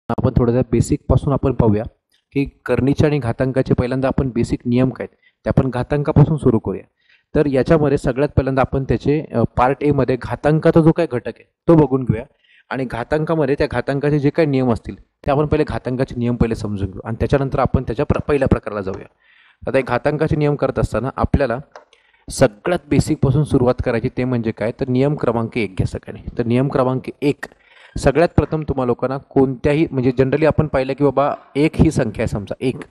आपण थोडंसं बेसिकपासून आपण पाहूया की करणीचे आणि घातांकाचे पहिल्यांदा आपण बेसिक नियम काय ते आपण घातांकापासून सुरू करूया. तर याच्यामध्ये सगळ्यात पहिल्यांदा आपण त्याचे पार्ट ए मध्ये घातांकाचा जो काही घटक आहे तो बघून घेऊया आणि घातांकामध्ये त्या घातांकाचे जे काही नियम असतील ते आपण पहिले घातांकाचे नियम पहिले समजून घेऊ आणि त्याच्यानंतर आपण त्याच्या पहिल्या प्रकाराला जाऊया. आता एक घातांकाचे नियम करत असताना आपल्याला सगळ्यात बेसिकपासून सुरुवात करायची ते म्हणजे काय तर नियम क्रमांक 1 घ्या सगळ्यांनी. तर नियम क्रमांक 1 सगळ्यात प्रथम तुम्हा लोकांना कोणत्याही म्हणजे जनरली आपण पाहिलं की बाबा 1 ही संख्या आहे समजा 1,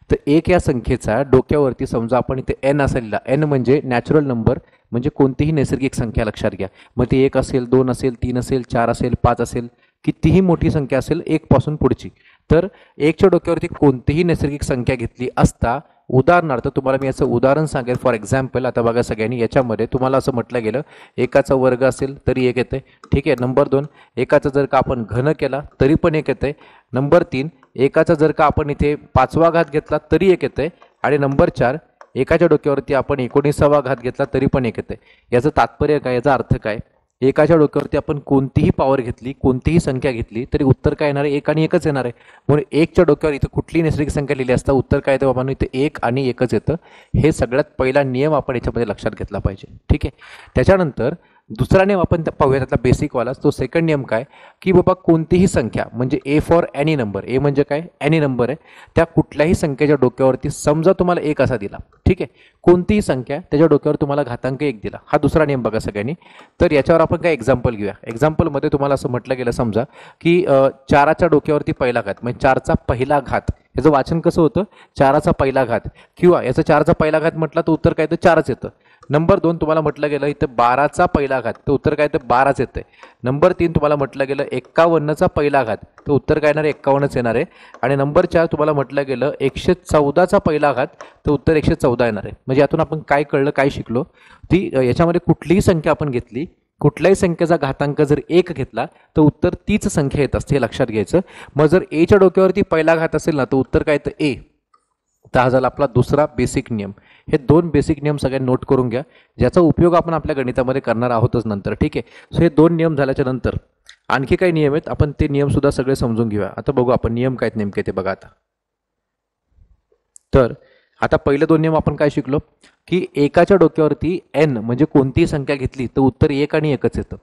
तर 1 या संख्येचा डोक्यावरती समजा आपण इथे एन असेल, एन म्हणजे नॅचरल नंबर म्हणजे कोणतीही नैसर्गिक संख्या लक्षात घ्या. मग ती 1 असेल, 2 असेल, 3 असेल, 4 असेल, 5 असेल, कितीही मोठी संख्या असेल 1 पासून पुढची. तर 1च्या डोक्यावरती कोणतीही नैसर्गिक संख्या घेतली असता उदाहरणार्थ तुम्हाला मी याचं उदाहरण सांगेल. फॉर एक्झाम्पल आता बघा सगळ्यांनी याच्यामध्ये तुम्हाला असं म्हटलं गेलं 1चा वर्ग असेल तरी 1 येते, ठीक आहे. नंबर 2 1चा जर का आपण घन केला तरी पण 1 येते. नंबर 3 1चा जर का आपण इथे 5वा घात घेतला तरी 1 येते. आणि नंबर 4 1च्या डोक्यावरती आपण 19वा घात घेतला तरी पण 1 येते. याचं तात्पर्य काय, याचा अर्थ काय, 1च्या डोक्यावरती आपण कोणतीही पॉवर घेतली, कोणतीही संख्या घेतली तरी उत्तर काय येणार आहे 1 आणि 1च येणार आहे. म्हणून 1च्या डोक्यावर इथं कुठलीही नैसर्गिक संख्या लिहिली असता उत्तर काय येतं बाबा इथे 1 आणि 1च येतं. हे सगळ्यात पहिला नियम आपण याच्यामध्ये लक्षात घेतला पाहिजे, ठीक आहे. त्याच्यानंतर दुसरा नियम आपण पाहूया त्यातला बेसिकवालाच. तो सेकंड नियम काय की बाबा कोणतीही संख्या म्हणजे ए फॉर एनी नंबर, ए म्हणजे काय एनी नंबर आहे, त्या कुठल्याही संख्येच्या डोक्यावरती समजा तुम्हाला 1 असा दिला, ठीक आहे, कोणतीही संख्या त्याच्या डोक्यावर तुम्हाला घातांक 1 दिला, हा दुसरा नियम बघा सगळ्यांनी. तर याच्यावर आपण काय एक्झाम्पल घेऊया. एक्झाम्पलमध्ये तुम्हाला असं म्हटलं गेलं समजा की 4च्या डोक्यावरती पहिला घात म्हणजे 4चा पहिला घात, याचं वाचन कसं होतं 4चा पहिला घात, किंवा याचं 4चा पहिला घात म्हटलं तर उत्तर काय तर 4च येतं. नंबर 2 तुम्हाला म्हटलं गेलं इथं 12चा पहिला घात तर उत्तर काय तर 12च येतं. नंबर 3 तुम्हाला म्हटलं गेलं 51चा पहिला घात तर उत्तर काय येणार आहे 51च येणार आहे. आणि नंबर 4 तुम्हाला म्हटलं गेलं 114चा पहिला घात तर उत्तर 114 येणार आहे. म्हणजे यातून आपण काय कळलं, काय शिकलो, ती याच्यामध्ये कुठलीही संख्या आपण घेतली, कुठल्याही संख्येचा घातांक जर 1 घेतला तर उत्तर तीच संख्या येत असते, हे लक्षात घ्यायचं. मग जर एच्या डोक्यावरती पहिला घात असेल ना तर उत्तर काय तर ए. तर हा झाला आपला दुसरा बेसिक नियम. हे 2 बेसिक नियम सगळ्यांनी नोट करून घ्या, ज्याचा उपयोग आपण आपल्या गणितामध्ये करणार आहोतच नंतर, ठीक आहे. सो हे 2 नियम झाल्याच्या नंतर आणखी काही नियम आहेत, आपण ते नियम सुद्धा सगळे समजून घेऊया. आता बघू आपण नियम काय नेमके ते बघा. आता पहिले 2 नियम आपण काय शिकलो की 1च्या डोक्यावरती एन म्हणजे कोणतीही संख्या घेतली तर उत्तर 1 आणि 1च येतं.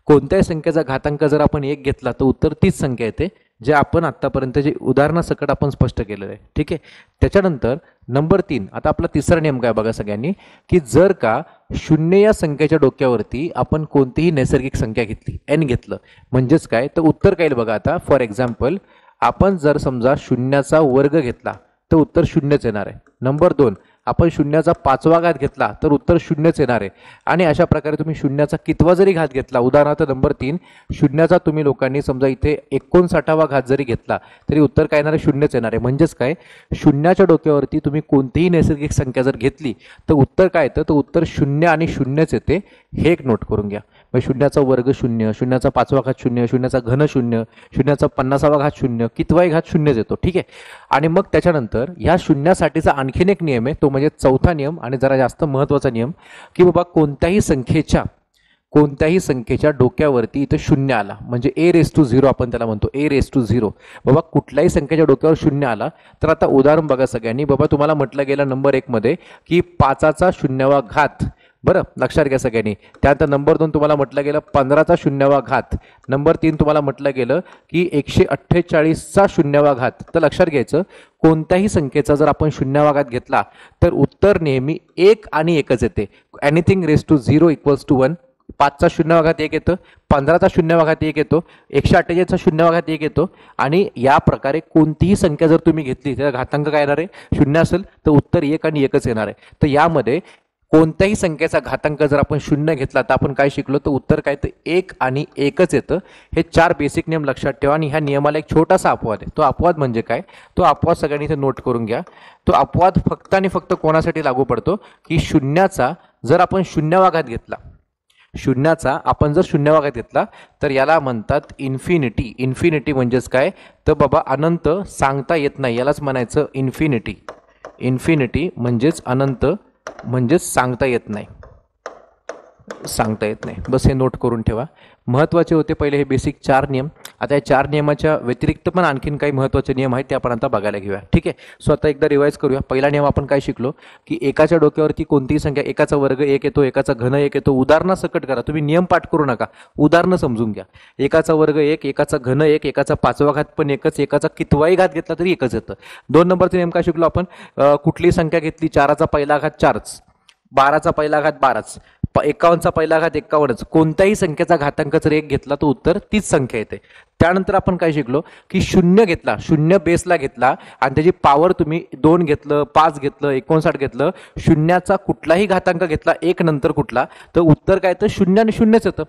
कोणत्याही संख्येचा घातांक जर आपण 1 घेतला तर उत्तर तीच संख्या येते, जे आपण आत्तापर्यंत जे उदाहरणासकट आपण स्पष्ट केलेलं आहे, ठीक आहे. त्याच्यानंतर नंबर 3 आता आपला तिसरा नियम काय बघा सगळ्यांनी की जर का 0 या संख्येच्या डोक्यावरती आपण कोणतीही नैसर्गिक संख्या घेतली एन घेतलं म्हणजेच काय तर उत्तर काय बघा. आता फॉर एक्झाम्पल आपण जर समजा 0चा वर्ग घेतला तर उत्तर 0च येणार आहे. नंबर 2 आपण 0चा 5वा घात घेतला तर उत्तर 0च येणार आहे. आणि अशा प्रकारे तुम्ही 0चा कितवा जरी घात घेतला, उदाहरणार्थ नंबर 3 0चा तुम्ही लोकांनी समजा इथे 59वा घात जरी घेतला तरी उत्तर काय येणार आहे 0च येणार आहे. म्हणजेच काय 0च्या डोक्यावरती तुम्ही कोणतीही नैसर्गिक संख्या जर घेतली तर उत्तर काय येतं तर उत्तर 0 आणि 0च येते, हे एक नोट करून घ्या. म्हणजे 0चा वर्ग 0, 0चा 5वा घात 0, 0चा घन 0, 0चा 50वा घात 0, कितवाही घात 0च येतो, ठीक आहे. आणि मग त्याच्यानंतर ह्या शून्यासाठीचा आणखीन एक नियम आहे, तो म्हणजे चौथा नियम आणि जरा जास्त महत्त्वाचा नियम की बाबा कोणत्याही संख्येच्या डोक्यावरती इथं 0 आला म्हणजे ए रेस टू 0 आपण त्याला म्हणतो, ए रेस टू 0. बाबा कुठल्याही संख्येच्या डोक्यावर 0 आला तर आता उदाहरण बघा सगळ्यांनी. बाबा तुम्हाला म्हटलं गेलं नंबर 1 मध्ये की 5चा 0वा घात, बरं लक्षात घ्या सगळ्यांनी. त्यानंतर नंबर 2 तुम्हाला म्हटलं गेलं 15चा 0वा घात. नंबर 3 तुम्हाला म्हटलं गेलं की 148चा 0वा घात. तर लक्षात घ्यायचं कोणत्याही संख्येचा जर आपण 0वा घात घेतला तर उत्तर नेहमी 1 आणि 1च येते. Anything raise to 0 equals to 1. 5चा 0वा घात 1 येतं, 15चा 0वा घात 1 येतो, 148चा 0वा घात 1 येतो. आणि या प्रकारे कोणतीही संख्या जर तुम्ही घेतली त्याचा घातांक काय येणार आहे 0 असेल तर उत्तर 1 आणि 1च येणार आहे. तर यामध्ये कोणत्याही संख्येचा घातांक जर आपण 0 घेतला तर आपण काय शिकलो तर उत्तर काय तर 1 आणि 1च येतं. हे 4 बेसिक नियम लक्षात ठेवा. आणि ह्या नियमाला एक छोटासा अपवाद आहे. तो अपवाद म्हणजे काय, तो अपवाद सगळ्यांनी इथे नोट करून घ्या. तो अपवाद फक्त आणि फक्त कोणासाठी लागू पडतो की 0चा जर आपण 0वा घात घेतला, 0चा आपण जर 0वा घात घेतला तर याला म्हणतात इन्फिनिटी. इन्फिनिटी म्हणजेच काय तर बाबा अनंत सांगता येत नाही, यालाच म्हणायचं इन्फिनिटी. इन्फिनिटी म्हणजेच अनंत म्हणजेच सांगता येत नाही, बस हे नोट करून ठेवा. महत्त्वाचे होते पहिले हे बेसिक 4 नियम. आता या 4 नियमाच्या व्यतिरिक्त पण आणखीन काही महत्त्वाचे नियम आहेत ते आपण आता बघायला घेऊया. ठीक आहे. सो आता एकदा रिवाइज करूया. पहिला नियम आपण काय शिकलो की एकाच्या डोक्यावरती कोणतीही संख्या, एकाचा वर्ग 1 येतो, एकाचा घन 1 येतो. उदाहरणासकट करा, तुम्ही नियम पाठ करू नका, उदाहरणं समजून घ्या. एकाचा वर्ग 1, एकाचा घन 1, एकाचा 5वा घात पण एकच, एकाचा कितवाही घात घेतला तरी एकच येतं. 2 नंबरचा नियम काय शिकलो आपण, कुठलीही संख्या घेतली, 4चा पहिला घात 4च, 12चा पहिला घात 12च, 51चा पहिला घात 51च, कोणत्याही संख्येचा घातांक जर 1 घेतला तर उत्तर तीच संख्या येते. त्यानंतर आपण काय शिकलो की शून्य घेतला, शून्य बेसला घेतला आणि त्याची पॉवर तुम्ही 2 घेतलं, 5 घेतलं, 59 घेतलं, शून्याचा कुठलाही घातांक घेतला 1 नंतर कुठला तर उत्तर काय तर 0 आणि 0च येतं.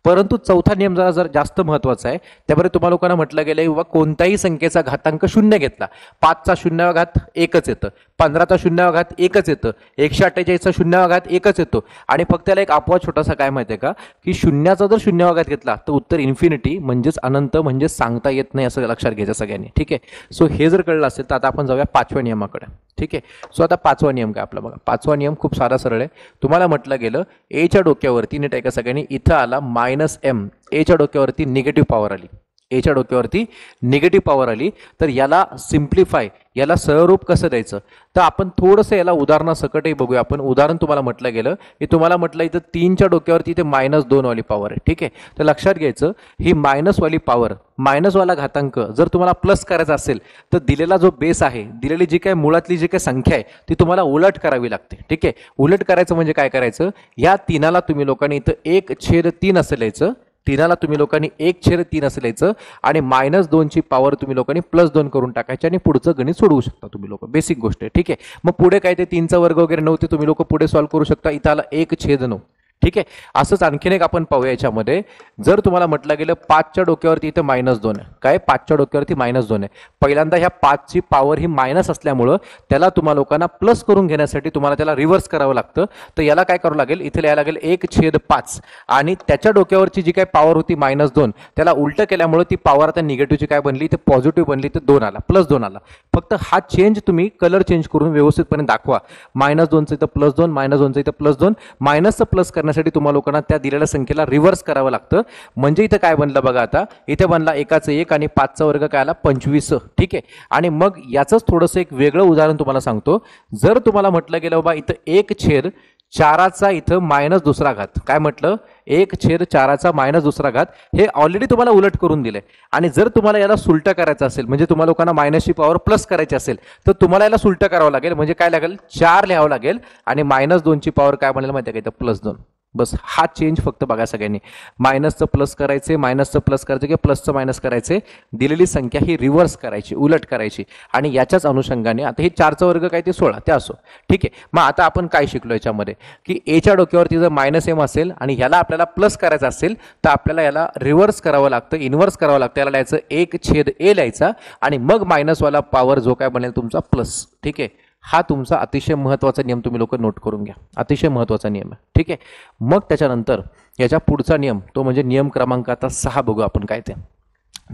परंतु चौथा नियम जरा जास्त महत्त्वाचा आहे. त्यामुळे तुम्हाला लोकांना म्हटलं गेलं की कोणत्याही संख्येचा घातांक 0 घेतला, 5चा 0वा घात 1च येतं, 15चा 0वा घात 1च येतं, 148चा 0वा घात 1च येतो. आणि फक्त त्याला एक अपवाद छोटासा काय माहिती आहे का की शून्याचा जर 0वा घात घेतला तर उत्तर इन्फिनिटी म्हणजेच अनंत, म्हणजे सांगता येत नाही असं लक्षात घ्यायचं सगळ्यांनी. ठीक आहे. सो हे जर कळलं असेल तर आता आपण जाऊया 5व्या नियमाकडे. ठीक आहे. सो आता 5वा नियम काय आपला बघा. 5वा नियम खूप साधा सरळ आहे. तुम्हाला म्हटलं गेलं एच्या डोक्यावरती नीट ऐका सगळ्यांनी, इथं आला -m, एच्या डोक्यावरती निगेटिव्ह पॉवर आली, एच्या डोक्यावरती निगेटिव्ह पॉवर आली तर याला सिम्प्लिफाय, याला सहरूप कसं द्यायचं तर आपण थोडंसं याला उदाहरणासकटही बघूया. आपण उदाहरण तुम्हाला म्हटलं गेलं की तुम्हाला म्हटलं इथं 3च्या डोक्यावरती इथे -2 वाली पॉवर आहे. ठीक आहे. तर लक्षात घ्यायचं ही मायनस वाली पॉवर, मायनसवाला घातांक जर तुम्हाला प्लस करायचा असेल तर दिलेला जो बेस आहे, दिलेली जी काय मुळातली जी काय संख्या आहे ती तुम्हाला उलट करावी लागते. ठीक आहे. उलट करायचं म्हणजे काय करायचं, या 3ला तुम्ही लोकांनी इथं 1/3 असं लिहायचं, 3ला तुम्ही लोकांनी 1/3 असं लिहायचं आणि -2ची पॉवर तुम्ही लोकांनी +2 करून टाकायची आणि पुढचं गणित सोडवू शकता तुम्ही लोक. बेसिक गोष्ट आहे. ठीक आहे. मग पुढे काय ते 3चा वर्ग वगैरे 9 ते तुम्ही लोक पुढे सॉल्व्ह करू शकता. इथं आला 1/9. ठीक आहे. असंच आणखीन एक आपण पाहूया याच्यामध्ये. जर तुम्हाला म्हटलं गेलं 5च्या डोक्यावरती इथं -2 आहे, काय 5च्या डोक्यावरती -2 आहे, पहिल्यांदा ह्या 5ची पॉवर ही मायनस असल्यामुळं त्याला तुम्हा लोकांना प्लस करून घेण्यासाठी तुम्हाला त्याला रिव्हर्स करावं लागतं. तर याला काय करावं लागेल, इथे लिहायला लागेल 1/5 आणि त्याच्या डोक्यावरची जी काय पॉवर होती -2 त्याला उलट केल्यामुळे ती पॉवर आता निगेटिव्हची काय बनली, ते पॉझिटिव्ह बनली, तर 2 आला, +2 आला. फक्त हा चेंज तुम्ही कलर चेंज करून व्यवस्थितपणे दाखवा. -2चं इथं +2, -2चं इथं +2, मायनसचं प्लस करण्यासाठी तुम्हाला लोकांना त्या दिलेल्या संख्येला रिव्हर्स करावं लागतं. म्हणजे इथं काय बनलं बघा, आता इथे बनला 1चं 1 आणि 5चा वर्ग काय आला 25. ठीक आहे. आणि मग याचंच थोडंसं एक वेगळं उदाहरण तुम्हाला सांगतो. जर तुम्हाला म्हटलं गेलं बाबा इथं 1/4चा इथं -2 घात, काय म्हटलं 1/4चा -2 घात, हे ऑलरेडी तुम्हाला उलट करून दिलंय. आणि जर तुम्हाला याला सुलट करायचं असेल, म्हणजे तुम्हाला लोकांना मायनसची पॉवर प्लस करायची असेल तर तुम्हाला याला सुलट करावं लागेल. म्हणजे काय लागेल, 4 लिहावं लागेल आणि -2ची पॉवर काय बनेल माहिती आहे का, इथं +2. बस हा चेंज फक्त बघा सगळ्यांनी, मायनसचं प्लस करायचे, मायनसचं प्लस करायचं किंवा प्लसचं मायनस करायचे, दिलेली संख्या ही रिव्हर्स करायची, उलट करायची. आणि याच्याच अनुषंगाने आता हे 4चा वर्ग काय ते 16 ते असो. ठीक आहे. मग आता आपण काय शिकलो याच्यामध्ये की एच्या डोक्यावरती जर -m असेल आणि ह्याला आपल्याला प्लस करायचं असेल तर आपल्याला याला रिव्हर्स करावं लागतं, इन्व्हर्स करावं लागतं. याला लिहायचं 1/a लिहायचा आणि मग मायनसवाला पॉवर जो काय बनेल तुमचा प्लस. ठीक आहे. हा तुमचा अतिशय महत्त्वाचा नियम तुम्ही लोक नोट करून घ्या, अतिशय महत्त्वाचा नियम आहे. ठीक आहे. मग त्याच्यानंतर याच्या पुढचा नियम तो म्हणजे नियम क्रमांक आता 6 बघू आपण काय ते.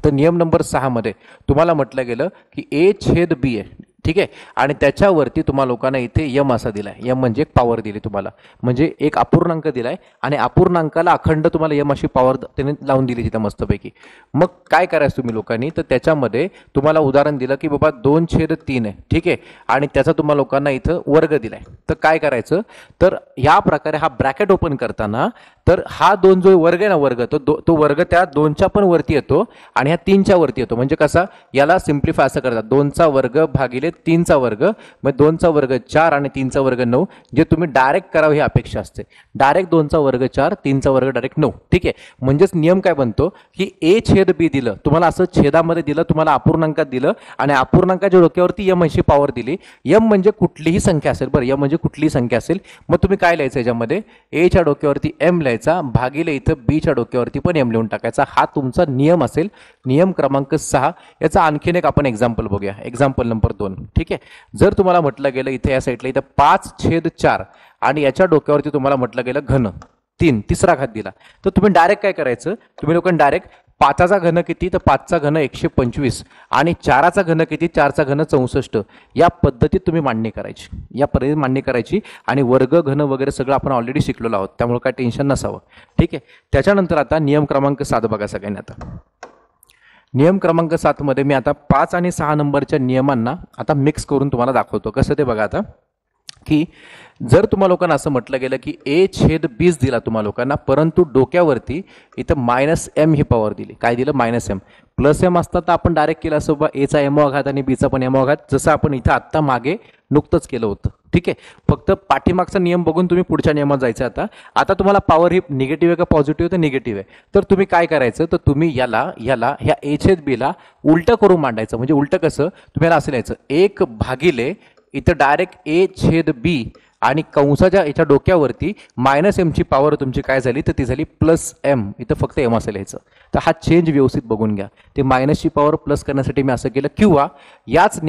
तर नियम नंबर 6 मध्ये तुम्हाला म्हटलं गेलं की a/b आहे. ठीक आहे. आणि त्याच्यावरती तुम्हाला लोकांना इथे यम असा दिलाय, यम म्हणजे एक पॉवर दिली तुम्हाला, म्हणजे एक अपूर्णांक दिलाय आणि अपूर्णांकाला अखंड तुम्हाला यम अशी पॉवर त्याने लावून दिली तिथं मस्तपैकी. मग काय करायचं तुम्ही लोकांनी, तर त्याच्यामध्ये तुम्हाला उदाहरण दिलं की बाबा 2/3 आहे. ठीक आहे. आणि त्याचा तुम्हाला लोकांना इथं वर्ग दिलाय. तर काय करायचं, तर या प्रकारे हा ब्रॅकेट ओपन करताना तर हा 2 जो वर्ग आहे ना, वर्ग तो वर्ग त्या 2च्या पण वरती येतो आणि ह्या 3च्या वरती येतो. म्हणजे कसा, याला सिम्प्लिफाय असं करतात, 2चा वर्ग भागिले 3चा वर्ग, मग 2चा वर्ग 4 आणि 3चा वर्ग 9, जे तुम्ही डायरेक्ट करावं ही अपेक्षा असते. डायरेक्ट 2चा वर्ग 4, 3चा वर्ग डायरेक्ट 9. ठीक आहे. म्हणजेच नियम काय बनतो की a/b दिलं तुम्हाला, असं छेदामध्ये दिलं तुम्हाला, अपूर्णांकात दिलं आणि अपूर्णांकाच्या डोक्यावरती यम अशी पॉवर दिली. यम म्हणजे कुठलीही संख्या असेल, बरं यम म्हणजे कुठलीही संख्या असेल. मग तुम्ही काय लिहायचं याच्यामध्ये, a च्या डोक्यावरती m लिहायचा भागिले इथं b च्या डोक्यावरती पण m लिहून टाकायचा. हा तुमचा नियम असेल, नियम क्रमांक 6. याचा आणखीन एक आपण एक्झाम्पल बघूया, एक्झाम्पल नंबर 2. ठीक आहे. जर तुम्हाला म्हटलं गेलं इथे या साईडला इथं 5/4 आणि याच्या डोक्यावरती तुम्हाला म्हटलं गेलं घन 3, तिसरा घात दिला, तर तुम्ही डायरेक्ट काय करायचं, तुम्ही लोकांनी डायरेक्ट 5चा घन किती, तर 5चा घन 125 आणि 4चा घन किती, 4चा घन 64. या पद्धतीत तुम्ही मांडणी करायची, या पद्धतीत मांडणी करायची आणि वर्ग घन वगैरे सगळं आपण ऑलरेडी शिकलेलो आहोत, त्यामुळे काय टेन्शन नसावं. ठीक आहे. त्याच्यानंतर आता नियम क्रमांक 7 बघा सगळ्यांनी. आता नियम क्रमांक 7 मध्ये मी आता 5 आणि 6 नंबरच्या नियमांना आता मिक्स करून तुम्हाला दाखवतो. कसं ते बघा आता, की जर तुम्हा लोकांना असं म्हटलं गेलं की a/20 दिला तुम्हा लोकांना, परंतु डोक्यावरती इथं -m ही पॉवर दिली. काय दिलं, -m. +m असता तर आपण डायरेक्ट केलं असं बा a चा m घात आणि b चा पण m घात, जसं आपण इथं आत्ता मागे नुकतंच केलं होतं. ठीक आहे. फक्त पाठीमागचा नियम बघून तुम्ही पुढच्या नियमात जायचं. आता तुम्हाला पॉवर ही निगेटिव्ह आहे का पॉझिटिव्ह, तर निगेटिव्ह आहे. तर तुम्ही काय करायचं, तर तुम्ही याला ह्या a/b ला उलटं करून मांडायचं. म्हणजे उलटं कसं, तुम्ही याला असं लिहायचं 1 भागिले इथं डायरेक्ट a/b आणि कंसाच्या याच्या डोक्यावरती -m ची पॉवर तुमची काय झाली, तर ती झाली +m. इथं फक्त m असं लिहायचं. तर हा चेंज व्यवस्थित बघून घ्या. ते मायनसची पॉवर प्लस करण्यासाठी मी असं केलं, किंवा याच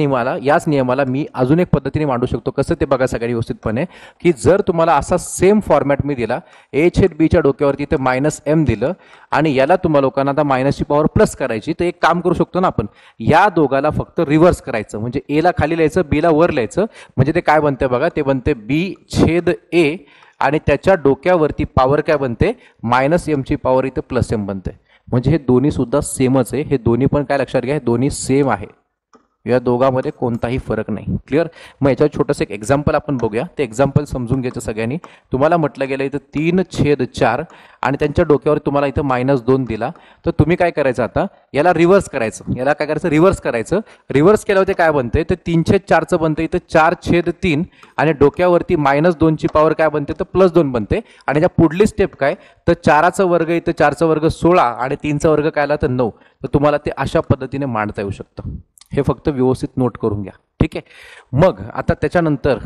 नियमाला मी अजून एक पद्धतीने मांडू शकतो. कसं ते बघा सगळ्यांनी व्यवस्थितपणे, की जर तुम्हाला असा सेम फॉर्मॅट मी दिला, a/b च्या डोक्यावरती इथं -m दिलं आणि याला तुम्हा लोकांना आता मायनसची पॉवर प्लस करायची, तर एक काम करू शकतो ना आपण, या दोघाला फक्त रिव्हर्स करायचं. म्हणजे a ला खाली लिहायचं, b ला वर लिहायचं. म्हणजे ते काय बनते बघा, ते बनते b/a आणि त्याच्या डोक्यावरती पॉवर काय बनते, -m ची पॉवर इथं +m बनते. म्हणजे हे दोन्ही सुद्धा सेमच आहे. हे दोन्ही पण काय लक्षात घ्या, हे दोन्ही सेम आहे. या दोघांमध्ये कोणताही फरक नाही. क्लिअर. मग याच्यावर छोटंसं एक एक्झाम्पल आपण बघूया. ते एक्झाम्पल समजून घ्यायचं सगळ्यांनी. तुम्हाला म्हटलं गेलं इथं 3/4 आणि त्यांच्या डोक्यावर तुम्हाला इथं -2 दिला, तर तुम्ही काय करायचं, आता याला रिव्हर्स करायचं. याला काय करायचं, रिव्हर्स करायचं. रिव्हर्स केल्यावर ते काय बनते, तर 3/4चं बनतं इथं 4/3 आणि डोक्यावरती -2 ची पॉवर काय बनते, तर +2 बनते. आणि त्या पुढली स्टेप काय, तर 4चा वर्ग इथं 4चा वर्ग 16 आणि 3चा वर्ग काय आला तर 9. तर तुम्हाला ते अशा पद्धतीने मांडता येऊ शकतं. हे फक्त व्यवस्थित नोट करून घ्या. ठीक आहे. मग आता त्याच्यानंतर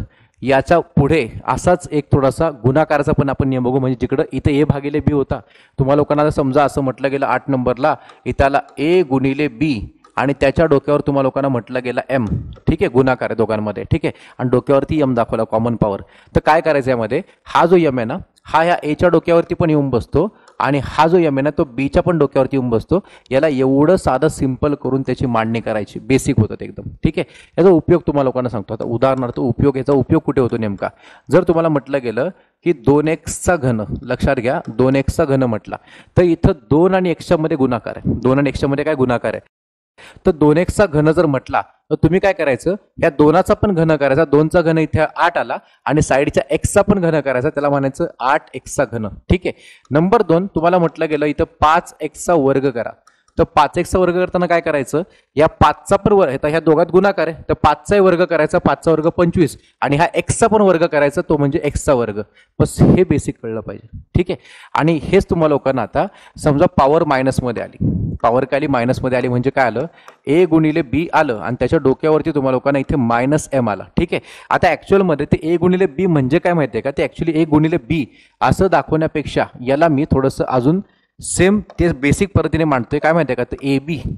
याच्या पुढे असाच एक थोडासा गुणाकाराचा पण आपण नियम बघू. म्हणजे जिकडं इथं a/b होता, तुम्हाला लोकांना समजा असं म्हटलं गेलं 8 नंबरला, इथं a/b आणि त्याच्या डोक्यावर तुम्हाला लोकांना म्हटलं गेलं m. ठीक आहे. गुणाकार आहे दोघांमध्ये. ठीक आहे. आणि डोक्यावरती m दाखवला, कॉमन पॉवर. तर काय करायचं यामध्ये, हा जो m आहे ना, हा ह्या a च्या डोक्यावरती पण येऊन बसतो आणि हा जो m आहे ना, तो b च्या पण डोक्यावरती येऊन बसतो. याला एवढं साधं सिंपल करून त्याची मांडणी करायची. बेसिक होतं एकदम. ठीक आहे. याचा उपयोग तुम्हाला लोकांना सांगतो. आता उदाहरणार्थ याचा उपयोग कुठे होतो नेमका, जर तुम्हाला म्हटलं गेलं की 2x घन, लक्षात घ्या 2x घन म्हटला, तर इथं 2 आणि x मध्ये गुणाकार आहे. 2 आणि x मध्ये काय गुणाकार आहे, तर 2x घन जर म्हटला, तर तुम्ही काय करायचं, या 2चा पण घन करायचा. 2चा घन इथे 8 आला आणि साईडच्या x पण घन करायचा, त्याला म्हणायचं 8x घन. ठीक आहे. नंबर 2, तुम्हाला म्हटलं गेलं इथं 5x वर्ग करा. तर 5x वर्ग करताना काय करायचं, या 5चा पण वर्ग, ह्या दोघात गुणाकार आहे, तर 5चा वर्ग करायचा, 5चा वर्ग 25 आणि हा x पण वर्ग करायचा, तो म्हणजे x वर्ग. बस हे बेसिक कळलं पाहिजे. ठीक आहे. आणि हेच तुम्हाला लोकांना आता समजा पॉवर मायनसमध्ये आली, पॉवर काय आली, मायनसमध्ये आली, म्हणजे काय आलं, a/b आलं आणि त्याच्या डोक्यावरती तुम्हाला लोकांना इथे -m आला. ठीक आहे. आता ऍक्च्युअलमध्ये ते a/b म्हणजे काय माहिती आहे का, ते ऍक्च्युअली a/b असं दाखवण्यापेक्षा याला मी थोडंसं अजून सेम ते बेसिक पद्धतीने मांडतोय. काय माहिती आहे का, तर ab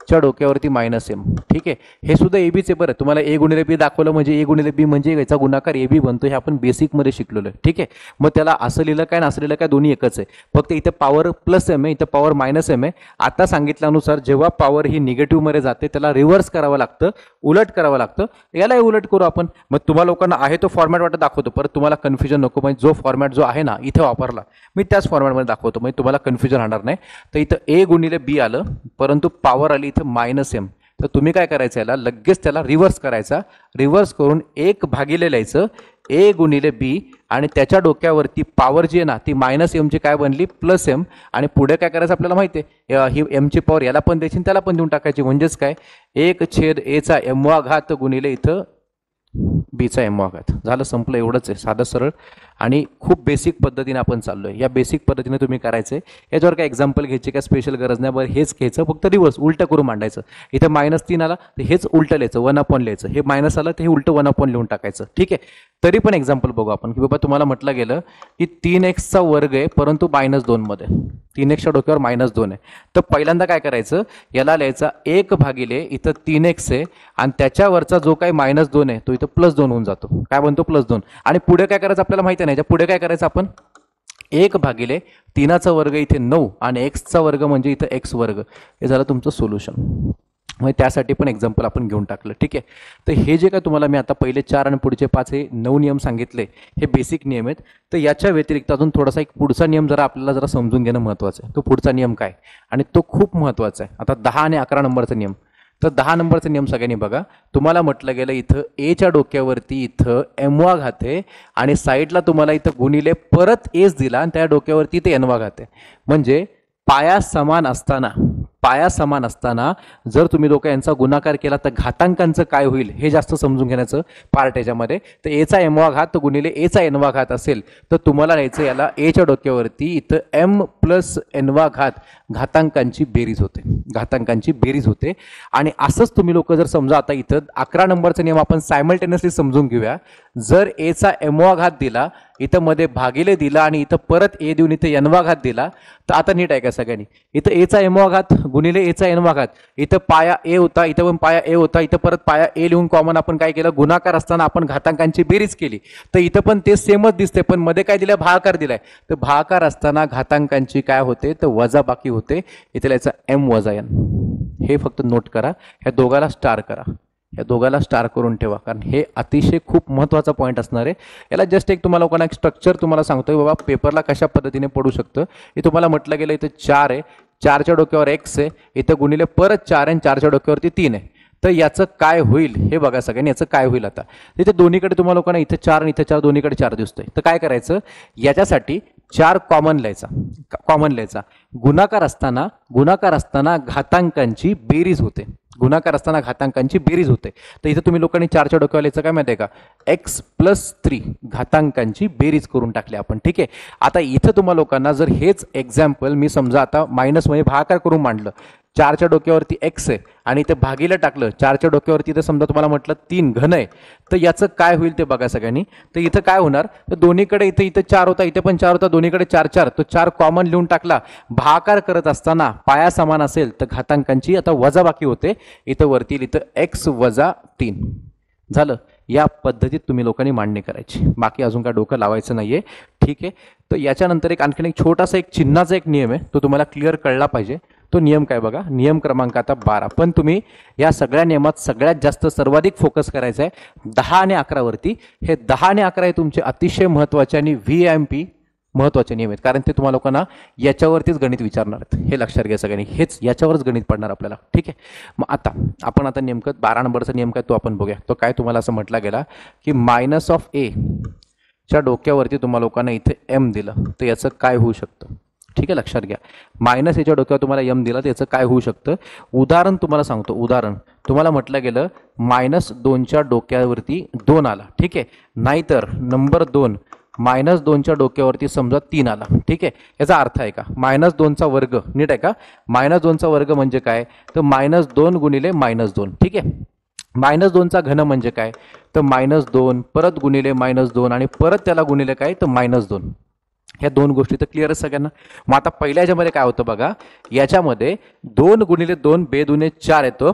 च्या डोक्यावरती -m. ठीक आहे. हे सुद्धा ab चे. बरं, तुम्हाला a/b दाखवलं म्हणजे a/b म्हणजे याचा गुणाकार ab बनतो. हे आपण बेसिक मध्ये शिकलेलो आहे. ठीक आहे. मग त्याला असं लिहिलं काय, असं लिहिलं काय, दोन्ही एकच आहे. फक्त इथे पॉवर +m आहे, इथं पॉवर -m आहे. आता सांगितल्यानुसार जेव्हा पॉवर ही निगेटिव्ह मध्ये जाते, त्याला रिव्हर्स करावं लागतं, उलट करावं लागतं. यालाही उलट करू आपण. मग तुम्हाला लोकांना आहे तो फॉर्मॅट वाटत दाखवतो. परत तुम्हाला कन्फ्युजन नको, म्हणजे जो फॉर्मॅट जो आहे ना इथे वापरला मी, त्याच फॉर्मॅटमध्ये दाखवतो, म्हणजे तुम्हाला कन्फ्युजन राहणार नाही. तर इथं a/b आलं, परंतु पॉवर आली इथं -m. तर तुम्ही काय करायचं, याला लगेच त्याला रिव्हर्स करायचा. रिव्हर्स करून 1 भागिले लिहायचं a/b आणि त्याच्या डोक्यावरती पॉवर जी आहे ना, ती -m ची काय बनली, +m. आणि पुढे काय करायचं आपल्याला माहिती आहे, ही m ची पॉवर याला पण द्यायची, त्याला पण देऊन टाकायची. म्हणजेच काय, 1/a चा m वा घात गुणिले इथं b चा m वा घात. झालं, संपलं. एवढंच आहे, साधं सरळ आणि खूप बेसिक पद्धतीने आपण चाललोय. या बेसिक पद्धतीने तुम्ही करायचंय. याच्यावर काय एक्झाम्पल घ्यायची काय स्पेशल गरज नाही. बरं, हेच घ्यायचं, फक्त रिव्हर्स उलटं करून मांडायचं. इथं -3 आला तर हेच उलटं लिहायचं, 1/, लिहायचं. हे मायनस आलं तर हे उलटं 1/, लिहून टाकायचं. ठीक आहे. तरी पण एक्झाम्पल बघू आपण, की बाबा तुम्हाला म्हटलं गेलं की 3x वर्ग आहे, परंतु -2 मध्ये. 3x च्या डोक्यावर -2 आहे. तर पहिल्यांदा काय करायचं, याला लिहायचा 1 भागिले इथं 3x आहे आणि त्याच्यावरचा जो काही -2 आहे तो इथं +2 होऊन जातो. काय बनतो, +2. आणि पुढे काय करायचं आपल्याला माहिती नाही. पुढे काय करायचं आपण, 1/3चा वर्ग इथे 9 आणि एक्सचा वर्ग म्हणजे इथं एक्स वर्ग. हे झालं तुमचं सोल्युशन. मग त्यासाठी पण एक्झाम्पल आपण घेऊन टाकलं. ठीक आहे. तर हे जे काय तुम्हाला मी आता पहिले 4 आणि पुढचे 5 हे 9 नियम सांगितले हे बेसिक नियम आहेत. तर याच्या व्यतिरिक्त अजून थोडासा एक पुढचा नियम आपल्याला जरा समजून घेणं महत्त्वाचं आहे. तो पुढचा नियम काय आणि तो खूप महत्त्वाचा आहे. आता 10 आणि 11 नंबरचा नियम. तर 10 नंबरचा नियम सगळ्यांनी बघा. तुम्हाला म्हटलं गेलं इथं एच्या डोक्यावरती इथं एमवा घात आहे आणि साईडला तुम्हाला इथं गुणिले परत एच दिला आणि त्या डोक्यावरती इथे एनवा घात आहे. म्हणजे पाया समान असताना जर तुम्ही लोक यांचा गुणाकार केला तर घातांकांचं काय होईल हे जास्त समजून घेण्याचं पार्ट याच्यामध्ये. तर एचा एमवा घात गुणिले एचा एनवा घात असेल तर तुम्हाला लिहायचं याला एच्या डोक्यावरती इथं एम प्लस एनवा घात घातांकांची बेरीज होते. आणि असंच तुम्ही लोक जर समजा आता इथं 11 नंबरचा नियम आपण सायमल्टेनियसली समजून घेऊया. जर एचा एमवा घात दिला इथं मध्ये भागिले दिला आणि इथं परत ए देऊन इथं एनवा घात दिला तर आता नीट आहे का सगळ्यांनी. इथं एचा एमवा घात गुणिले एचा एनवा घात इथं पाया ए होता इथं पण पाया ए होता इथं परत पाया ए लिहून कॉमन आपण काय केलं गुणाकार असताना आपण घातांकांची बेरीज केली. तर इथं पण ते सेमच दिसते पण मध्ये काय दिलं भागाकार दिलाय. तर भागाकार असताना घातांकांची काय होते तर वजा बाकी होते. इथे लिहायचं एम वजा एन. हे फक्त नोट करा. ह्या दोघाला स्टार करा. या दोघाला स्टार करून ठेवा कारण हे अतिशय खूप महत्त्वाचा पॉईंट असणार आहे. याला जस्ट एक तुम्हाला लोकांना एक स्ट्रक्चर तुम्हाला सांगतोय बाबा पेपरला कशा पद्धतीने पडू शकतं. हे तुम्हाला म्हटलं गेलं इथं 4 आहे 4च्या डोक्यावर एक्स आहे इथं गुणिले परत 4 आहे 4च्या डोक्यावरती 3 आहे. तर याचं काय होईल हे बघा सगळ्यांनी. याचं काय होईल आता इथे दोन्हीकडे तुम्हाला लोकांना इथं 4 आणि इथं 4 दोन्हीकडे 4 दिसतोय. तर काय करायचं याच्यासाठी 4 कॉमन लिहायचा. गुणाकार असताना घातांकांची बेरीज होते. तर इथं तुम्ही लोकांनी 4च्या डोक्यावर लिहायचं काय माहिती आहे का एक्स प्लस 3 घातांकांची बेरीज करून टाकली आपण. ठीक आहे. आता इथं तुम्हाला लोकांना जर हेच एक्झाम्पल मी समजा आता मायनस म्हणजे भागाकार करून मांडलं 4च्या डोक्यावरती एक्स आहे आणि इथे भागीला टाकलं 4च्या डोक्यावरती इथं समजा तुम्हाला म्हटलं 3 घन आहे. तर याचं काय होईल ते बघा सगळ्यांनी. तर इथं काय होणार तर दोन्हीकडे इथं 4 होता इथे पण 4 होता दोन्हीकडे 4 तो 4 कॉमन लिहून टाकला. भागाकार करत असताना पाया समान असेल तर घातांकांची आता वजा बाकी होते. इथं वरती इथं एक्स वजा 3 झालं. या पद्धतीत तुम्ही लोकांनी मांडणी करायची. बाकी अजून काय डोकं लावायचं नाहीये. ठीक आहे. तर याच्यानंतर आणखीन एक छोटासा चिन्हाचा एक नियम आहे तो तुम्हाला क्लिअर कळला पाहिजे. तो नियम काय बघा. नियम क्रमांक आता 12. पण तुम्ही या सगळ्या नियमात सगळ्यात जास्त सर्वाधिक फोकस करायचा आहे 10 आणि 11 वरती. हे 10 आणि 11 हे तुमचे अतिशय महत्त्वाचे आणि VMP महत्त्वाचे नियम आहेत कारण ते तुम्हाला लोकांना याच्यावरतीच गणित विचारणार आहेत. हे लक्षात घ्या सगळ्यांनी. हेच याच्यावरच गणित पडणार आपल्याला. ठीक आहे. मग आपण आता नेमकं 12 नंबरचा नियम काय तो आपण बघूया. तो काय तुम्हाला असं म्हटला गेला की मायनस ऑफ ए च्या डोक्यावरती तुम्हाला लोकांना इथे एम दिलं तर याचं काय होऊ शकतं. ठीक आहे. लक्षात घ्या. मायनस एच्या डोक्यावर तुम्हाला एम दिला तर याचं काय होऊ शकतं. उदाहरण तुम्हाला सांगतो. उदाहरण तुम्हाला म्हटलं गेलं -2च्या डोक्यावरती 2 आला. ठीक आहे. नाहीतर नंबर 2 -2च्या डोक्यावरती समजा 3 आला. ठीक आहे. याचा अर्थ आहे का -2चा वर्ग नीट आहे का. -2चा वर्ग म्हणजे काय तर -2 गुणिले -2. ठीक आहे. -2चा घन म्हणजे काय तर -2 परत गुणिले -2 आणि परत त्याला गुणिले काय तर -2. ह्या दोन गोष्टी तर क्लिअर आहे सगळ्यांना. मग आता पहिल्या याच्यामध्ये काय होतं बघा. याच्यामध्ये 2 गुणिले 2 2 4 येतो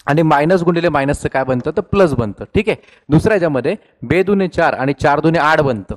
आणि मायनस गुणिले मायनसचं काय बनतं तर प्लस बनतं. ठीक आहे. दुसऱ्या याच्यामध्ये 2 4 आणि 4 8 बनतं.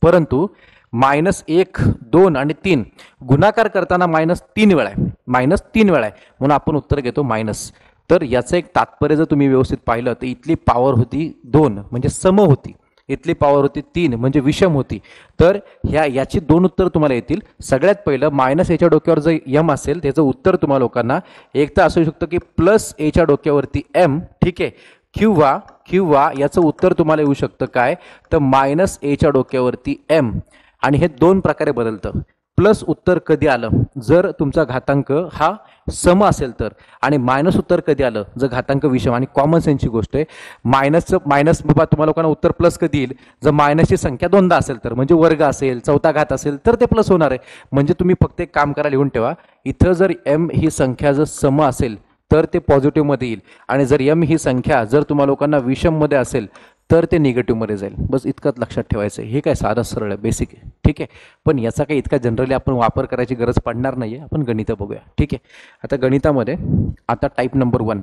परंतु -1 2 आणि 3 गुणाकार करताना -3 वेळा आहे. -3 वेळा आहे म्हणून आपण उत्तर घेतो मायनस. तर याचं एक तात्पर्य जर तुम्ही व्यवस्थित पाहिलं तर इथली पॉवर होती 2 म्हणजे सम होती. इथली पॉवर होती 3 म्हणजे विषम होती. तर याची 2 उत्तर तुम्हाला येतील. सगळ्यात पहिलं मायनस एच्या डोक्यावर जर एम असेल त्याचं उत्तर तुम्हाला लोकांना एक तर असू शकतं की प्लस एच्या डोक्यावरती एम. ठीक आहे. किंवा याचं उत्तर तुम्हाला येऊ शकतं काय तर मायनस एच्या डोक्यावरती एम. आणि हे 2 प्रकारे बदलतं. प्लस उत्तर कधी आलं जर तुमचा घातांक हा सम असेल तर आणि मायनस उत्तर कधी आलं जर घातांक विषम. आणि कॉमन सेन्सची गोष्ट आहे. मायनस बाबा तुम्हाला लोकांना उत्तर प्लस कधी येईल जर मायनसची संख्या 2दा असेल तर म्हणजे वर्ग असेल चौथा घात असेल तर ते प्लस होणार आहे. म्हणजे तुम्ही फक्त एक काम करा लिहून ठेवा. इथं जर एम ही संख्या जर सम असेल तर ते पॉझिटिव्ह मध्ये येईल आणि जर एम ही संख्या जर तुम्हाला लोकांना विषम मध्ये असेल तर ते निगेटिव्ह मध्ये जाईल. बस इतकंच लक्षात ठेवायचं. हे काय साधं सरळ आहे बेसिक आहे. ठीक आहे. पण याचा काही इतका जनरली आपण वापर करायची गरज पडणार नाहीये. आपण गणितं बघूया. ठीक आहे. आता गणितामध्ये आता टाईप नंबर 1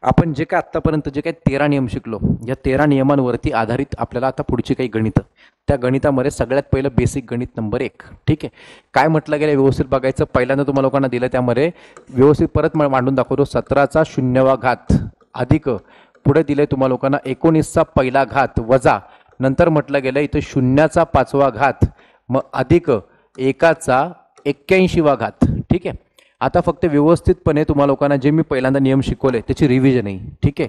आपण जे काय आत्तापर्यंत जे काही 13 नियम शिकलो, या 13 नियमांवरती आधारित आपल्याला आता पुढची काही गणितं, त्या गणितामध्ये सगळ्यात पहिलं बेसिक गणित नंबर 1. ठीक आहे, काय म्हटलं गेलं व्यवस्थित बघायचं. पहिल्यांदा तुम्हाला लोकांना दिलं, त्यामध्ये व्यवस्थित परत मांडून दाखवतो. 17चा 0वा घात अधिक पुढे दिले तुम्हाला लोकांना 19चा पहिला घात वजा, नंतर म्हटलं गेलं इथं 0चा 5वा घात मग अधिक 1चा 81वा घात. ठीक आहे, आता फक्त व्यवस्थितपणे तुम्हाला लोकांना जे मी पहिल्यांदा नियम शिकवले त्याची रिव्हिजन आहे. ठीक आहे,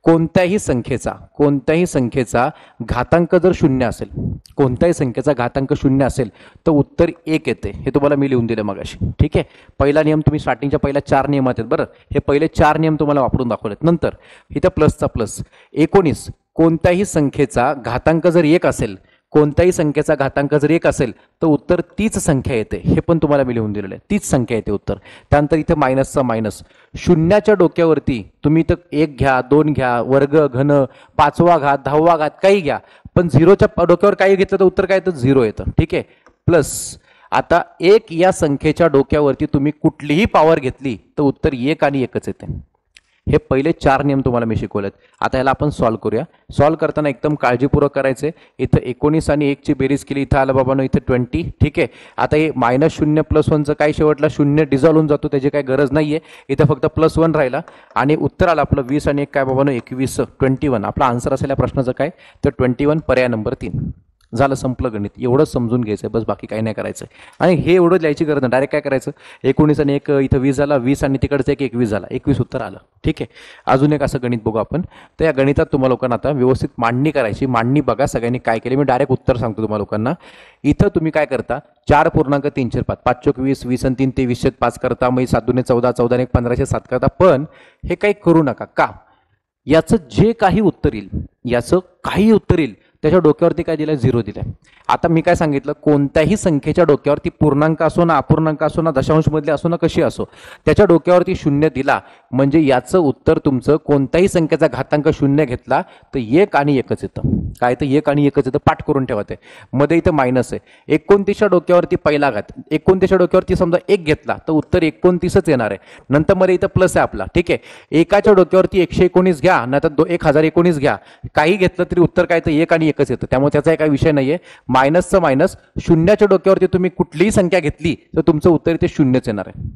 कोणत्याही संख्येचा घातांक जर 0 असेल, कोणत्याही संख्येचा घातांक 0 असेल तर उत्तर 1 येते. हे तुम्हाला मी लिहून दिलं मगाशी. ठीक आहे, पहिला नियम तुम्ही स्टार्टिंगच्या पहिल्या 4 नियमात आहेत बरं, हे पहिले 4 नियम तुम्हाला वापरून दाखवलेत. नंतर इथं प्लसचा प्लस 19, कोणत्याही संख्येचा घातांक जर 1 असेल, कोणत्याही संख्येचा घातांक जर 1 असेल तर उत्तर तीच संख्या येते. हे पण तुम्हाला मी लिहून दिलेलं आहे, तीच संख्या येते उत्तर. त्यानंतर इथे मायनसचा मायनस, शून्याच्या डोक्यावरती तुम्ही इथं 1 घ्या, 2 घ्या, वर्ग, घन, 5वा घात, 10वा घात काही घ्या, पण 0च्या डोक्यावर काही घेतलं तर उत्तर काय येतं? 0 येतं. ठीक आहे, प्लस आता 1 या संख्येच्या डोक्यावरती तुम्ही कुठलीही पॉवर घेतली तर उत्तर 1 आणि 1च येते. हे पहिले 4 नियम तुम्हाला मी शिकवलेत. आता याला आपण सॉल्व्ह करूया. सॉल्व्ह करताना एकदम काळजीपूर्वक करायचे. इथं 19 आणि 1 ची बेरीज केली, इथं आलं बाबांनो इथं 20. ठीक आहे, आता हे -0 +1चं काय शेवटला 0 डिझॉल्व्ह होऊन जातो, त्याची काही गरज नाहीये. इथं फक्त +1 राहिला आणि उत्तर आलं आपलं 20 आणि 1 काय बाबांनो 21, 21. आपला आन्सर असेल या प्रश्नाचं काय तर 21, पर्याय नंबर 3. झालं, संपलं गणित. एवढंच समजून घ्यायचं बस, बाकी काही नाही करायचं. आणि हे एवढं लिहायची गरज नाही, डायरेक्ट काय करायचं 19 आणि 1 इथं 20 झाला, 20 आणि तिकडचं 1 21 झाला, 21 उत्तर आलं. ठीक आहे, अजून एक असं गणित बघू आपण. तर या गणितात तुम्हाला लोकांना आता व्यवस्थित मांडणी करायची. मांडणी बघा सगळ्यांनी काय केली, मी डायरेक्ट उत्तर सांगतो तुम्हाला लोकांना. इथं तुम्ही काय करता 4.3 5, 5 चोक 20, 20 आणि 3 23/5 करता, मग 7 दूने 14, 14 आणि 1 15/7 करता. पण हे काही करू नका. का? याचं जे काही उत्तर येईल त्याच्या डोक्यावरती काय दिलंय? 0 दिलंय. आता मी काय सांगितलं, कोणत्याही संख्येच्या डोक्यावरती पूर्णांक असो ना, अपूर्णांक असो ना, दशांश मधले असो ना, कशी असो, त्याच्या डोक्यावरती 0 दिला म्हणजे याचं उत्तर तुमचं कोणत्याही संख्येचा घातांक 0 घेतला तर 1 आणि 1च येतं. काय तर 1 आणि 1च येतं, पाठ करून ठेवा. ते मध्ये इथं मायनस आहे. 29च्या डोक्यावरती पहिला घात, 29च्या डोक्यावरती समजा 1 घेतला तर उत्तर 29च येणार आहे. नंतर मध्ये इथं प्लस आहे आपला. ठीक आहे, एकाच्या डोक्यावरती 119 घ्या, नाहीतर 1019 घ्या, काही घेतलं तरी उत्तर काय तर 1 आणि 1च येतं. त्यामुळे त्याचा काही विषय नाहीये. मायनसचं मायनस, शून्याच्या डोक्यावरती तुम्ही कुठलीही संख्या घेतली तर तुमचं उत्तर इथे 0च येणार आहे.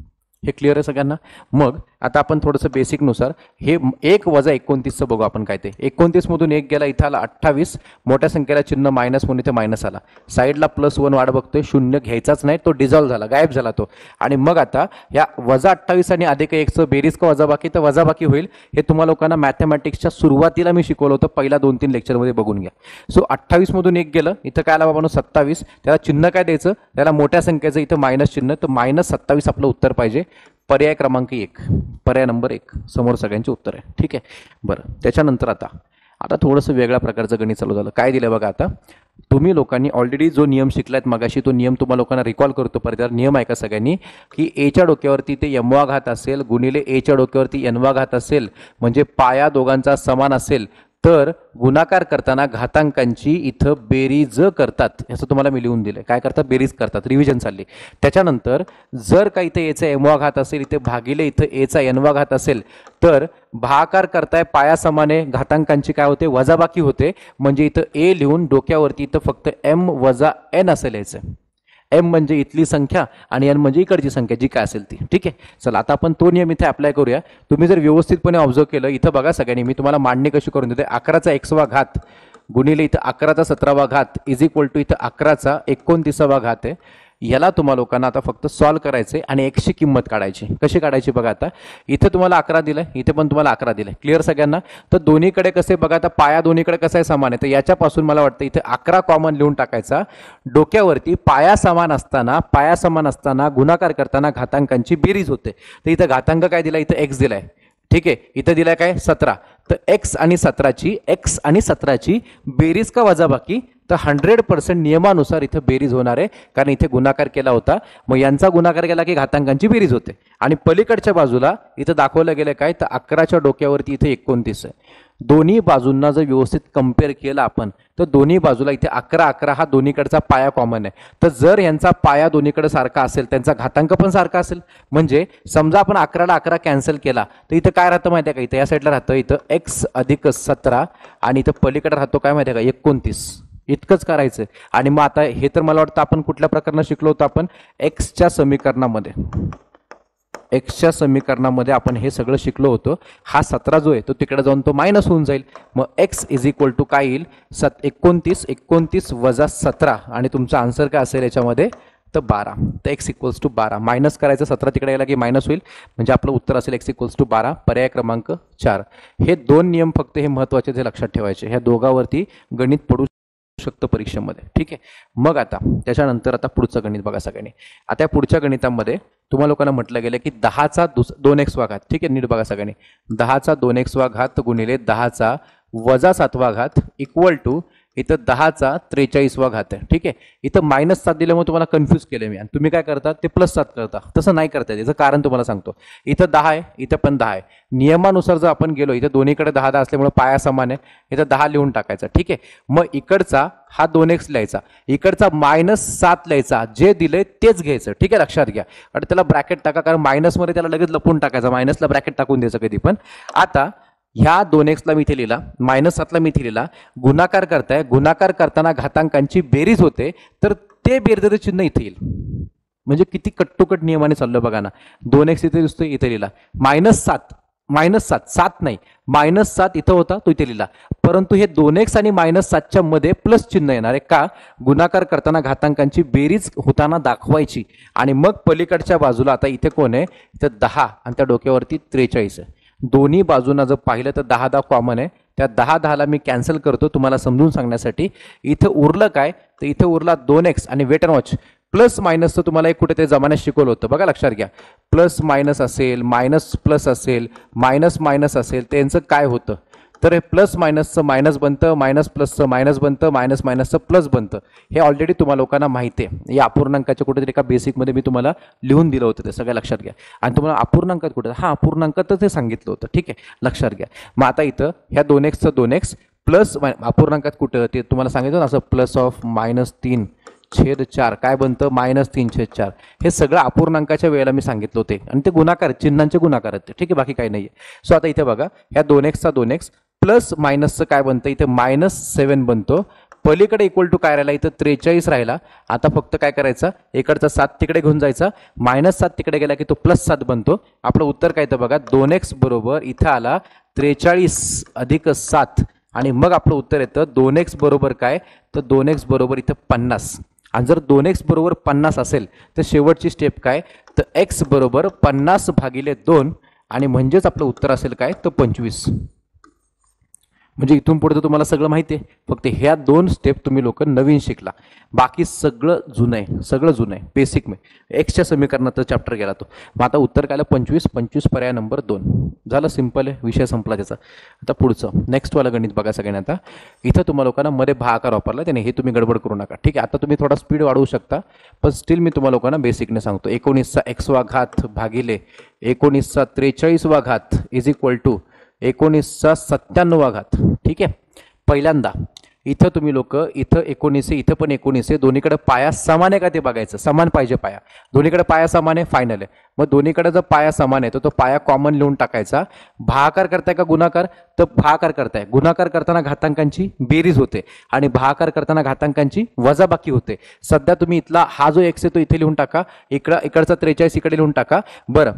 हे क्लिअर आहे सगळ्यांना? मग आता आपण थोडंसं बेसिकनुसार हे 1 वजा 29चं बघू आपण काय ते. 29 मधून 1 गेला, इथं आला 28, मोठ्या संख्येला चिन्ह मायनस म्हणून इथे मायनस आला. साईडला +1 वाढ बघतोय, 0 घ्यायचाच नाही, तो डिझॉल्व्ह झाला, गायब झाला तो. आणि मग आता या -28 आणि +1चं बेरीज का वजाबाकी तर वजाबाकी होईल. हे तुम्हाला लोकांना मॅथमॅटिक्सच्या सुरुवातीला मी शिकवलं होतं, पहिल्या 2-3 लेक्चरमध्ये बघून घ्या. सो 28 मधून 1 गेलं, इथं काय आला बाबांनो 27, त्याला चिन्ह काय द्यायचं, त्याला मोठ्या संख्येचं इथं मायनस चिन्ह, तर -27 आपलं उत्तर पाहिजे. पर्याय क्रमांक 1, पर्याय नंबर 1 समोर सगळ्यांचे उत्तर आहे. ठीक आहे, बरं. त्याच्यानंतर आता थोडंसं वेगळ्या प्रकारचं गणित चालू झालं. काय दिलं बघा, आता तुम्ही लोकांनी ऑलरेडी जो नियम शिकलायत मगाशी, तो नियम तुम्हाला लोकांना रिकॉल करतो. परत नियम आहे का सगळ्यांनी, की एच्या डोक्यावरती ते m वा घात असेल गुणिले एच्या डोक्यावरती n वा घात असेल, म्हणजे पाया दोघांचा समान असेल तर गुणाकार करताना घातांकांची इथं बेरीज करतात. असं तुम्हाला मी लिहून दिलंय. काय करतात? बेरीज करतात. रिव्हिजन चालली. त्याच्यानंतर जर का इथे एचा m वा घात असेल, इथे भागिले इथं एचा n वा घात असेल तर भागाकार करताय पाया समाने घातांकांची काय होते? वजाबाकी होते. म्हणजे इथं ए लिहून डोक्यावरती इथं फक्त m वजा n असेल याचं. m म्हणजे इथली संख्या आणि n म्हणजे इकडची संख्या जी काय असेल ती. ठीक आहे, चला आता आपण तो नियम इथे अप्लाय करूया. तुम्ही जर व्यवस्थितपणे ऑब्झर्व केलं, इथं बघा सगळ्यांनी, मी तुम्हाला मांडणी कशी करून देते. 11चा x वा घात गुणिले इथं 11चा 17वा घात इज इक्वल टू इथं 11चा 29वा घात आहे. याला तुम्हाला लोकांना आता फक्त सॉल्व्ह करायचे आणि x ची किंमत काढायची. कशी काढायची बघा, आता इथे तुम्हाला 11 दिलंय, इथे पण तुम्हाला 11 दिलंय. क्लिअर सगळ्यांना? तर दोन्हीकडे कसे बघा, आता पाया दोन्हीकडे कसा आहे? समान आहे. तर याच्यापासून मला वाटतं इथे 11 कॉमन लिहून टाकायचा. डोक्यावरती पाया समान असताना गुणाकार करताना घातांकांची बेरीज होते. तर इथं घातांक काय दिला? इथं x दिलाय. ठीक आहे, इथं दिलाय काय? 17. तर x आणि 17ची बेरीज का वजाबाकी तर 100% नियमानुसार इथं बेरीज होणार आहे, कारण इथे गुणाकार केला होता, मग यांचा गुणाकार केला की घातांकांची बेरीज होते. आणि पलीकडच्या बाजूला इथं दाखवलं गेलं काय, तर 11च्या डोक्यावरती इथे 29 आहे. दोन्ही बाजूंना जर व्यवस्थित कम्पेअर केलं आपण, तर दोन्ही बाजूला इथे 11 हा दोन्हीकडचा पाया कॉमन आहे. तर जर यांचा पाया दोन्हीकडे सारखा असेल, त्यांचा घातांक पण सारखा असेल, म्हणजे समजा आपण 11ला 11 कॅन्सल केला तर इथं काय राहतं माहिती आहे का, इथं या साईडला राहतं इथं x अधिक 17 आणि इथं पलीकडे राहतो काय माहिती आहे का 29. इतकंच करायचं. आणि मग आता हे तर मला वाटतं आपण कुठल्या प्रकरणात शिकलो होतो, आपण एक्सच्या समीकरणामध्ये आपण हे सगळं शिकलो होतो. हा 17 जो आहे तो तिकडे जाऊन तो मायनस होऊन जाईल. मग x इज इक्वल टू काय येईल 29 वजा 17 आणि तुमचा आन्सर काय असेल याच्यामध्ये तर 12. तर x इक्वल्स टू 12 मायनस करायचं, 17 तिकडे गेला की मायनस होईल, म्हणजे आपलं उत्तर असेल x इक्वल्स टू 12. पर्याय क्रमांक 4. हे दोन नियम फक्त हे महत्त्वाचे ते लक्षात ठेवायचे. ह्या दोघावरती गणित पडू शकतं परीक्षेमध्ये. ठीक आहे. मग आता त्याच्यानंतर आता पुढचं गणित बघा सगळ्यांनी. आता या पुढच्या गणितामध्ये तुम्हाला लोकांना म्हटलं गेलं की 10चा 2x वा घात. ठीक आहे, नीट बघा सगळ्यांनी. 10चा 2x वा घात गुणिले 10चा वजा 7 वा घात इक्वल टू इथं 10चा 43 वा घात आहे. ठीक आहे. इथं -7 दिल्यामुळे तुम्हाला कन्फ्यूज केले मी, आणि तुम्ही काय करता ते +7 करता. तसं नाही करता, याचं कारण तुम्हाला सांगतो. इथं 10 आहे, इथं पण 10 आहे. नियमानुसार जर आपण गेलो, इथं दोन्हीकडे 10 असल्यामुळे पाया समान आहे, इथं 10 लिहून टाकायचा. ठीक आहे. मग इकडचा हा 2x लिहायचा, इकडचा -7 लिहायचा, जे दिलंय तेच घ्यायचं. ठीक आहे, लक्षात घ्या. आणि त्याला ब्रॅकेट टाका, कारण मायनसमध्ये त्याला लगेच लपून टाकायचा, मायनसला ब्रॅकेट टाकून द्यायचं कधी पण. आता ह्या 2x ला मी इथे लिहिला, -7 मी इथे लिहिला. गुणाकार गुणाकार करताना घातांकांची बेरीज होते, तर ते बेरजेचं चिन्ह इथे येईल. म्हणजे किती कट्टोकट नियमाने चाललं बघा ना. 2x इथे दिसतोय, इथे लिहिला. -7 नाही, -7 इथं होता, तो इथे लिहिला. परंतु हे 2x आणि -7च्या मध्ये प्लस चिन्ह येणार आहे का, गुणाकार करताना घातांकांची बेरीज होताना दाखवायची. आणि मग पलीकडच्या बाजूला आता इथे कोण आहे, इथं 10 आणि त्या डोक्यावरती 43 आहे. दोन्ही बाजूंना जर पाहिलं तर 10 कॉमन आहे. त्या 10 मी कॅन्सल करतो तुम्हाला समजून सांगण्यासाठी. इथं उरलं काय, तर इथं उरला 2x आणि वेट अँड वॉच. प्लस मायनसचं तुम्हाला एक कुठे ते जमान्यात शिकवलं होतं बघा, लक्षात घ्या. प्लस मायनस असेल, मायनस प्लस असेल, मायनस मायनस असेल, त्यांचं काय होतं, तर हे प्लस मायनसचं मायनस बनतं, मायनस प्लसचं मायनस बनतं, मायनस मायनसचं प्लस बनतं. हे ऑलरेडी तुम्हाला लोकांना माहिती आहे. या अपूर्णांकाच्या कुठेतरी एका बेसिकमध्ये मी तुम्हाला लिहून दिलं होतं, ते सगळं लक्षात घ्या. आणि तुम्हाला अपूर्णांकात कुठे, हा अपूर्णांकातच ते सांगितलं होतं. ठीक आहे, लक्षात घ्या. मग आता इथं ह्या 2x 2x प्लस अपूर्णांकात कुठं ते तुम्हाला सांगितलं ना, असं प्लस ऑफ -3/4 काय बनतं -3/4. हे सगळं अपूर्णांकाच्या वेळेला मी सांगितलं होते, आणि ते गुणाकार चिन्हांचे गुणाकार आहेत. ठीक आहे, बाकी काही नाही आहे. सो आता इथे बघा, ह्या 2x 2x प्लस मायनसचं काय बनतं, इथे -7 बनतो. पलीकडे इक्वल टू काय राहिला, इथं 43 राहिला. आता फक्त काय करायचं, इकडचा 7 तिकडे घेऊन जायचा, -7 तिकडे गेला की तो +7 बनतो. आपलं उत्तर काय तर बघा, 2x बरोबर इथं आला 43 अधिक 7, आणि मग आपलं उत्तर येतं 2x बरोबर काय, तर 2x बरोबर इथं 50. आणि जर 2x बरोबर 50 असेल तर शेवटची स्टेप काय, तर x बरोबर 50/2, आणि म्हणजेच आपलं उत्तर असेल काय, तर 25. म्हणजे इथून पुढे तर तुम्हाला सगळं माहिती आहे, फक्त ह्या 2 स्टेप तुम्ही लोक नवीन शिकला. बाकी सगळं जुनं आहे, बेसिक मी एक्सच्या समीकरणाचा चॅप्टर गेला तो. मग आता उत्तर काय, 25 पर्याय नंबर 2 झालं. सिंपल आहे, विषय संपला त्याचा. आता पुढचं नेक्स्टवाला गणित बघा सगळ्यांना. आता इथं तुम्हाला लोकांना मध्ये भागाकार वापरला त्याने, हे तुम्ही गडबड करू नका. ठीक आहे, आता तुम्ही थोडा स्पीड वाढवू शकता, पण स्टील मी तुम्हाला लोकांना बेसिकने सांगतो. 19चा x वा घात भागिले 19चा 43 वा घात इज इक्वल टू 19चा 97 वा घात. ठीक आहे. पहिल्यांदा इथं तुम्ही लोक, इथं 19 आहे, इथं पण 19 आहे, दोन्हीकडे पाया समान आहे का ते बघायचं. समान पाहिजे पाया, दोन्हीकडे पाया समान आहे, फायनल आहे. मग दोन्हीकडे जर पाया समान आहे तर तो पाया कॉमन लिहून टाकायचा. भागाकार करताय का गुणाकार, तर भागाकार करताय. गुणाकार करताना घातांकांची बेरीज होते, आणि भागाकार करताना घातांकांची वजाबाकी होते. सध्या तुम्ही इथला हा जो x आहे तो इथे लिहून टाका, इकडचा 43 इकडे लिहून टाका. बरं,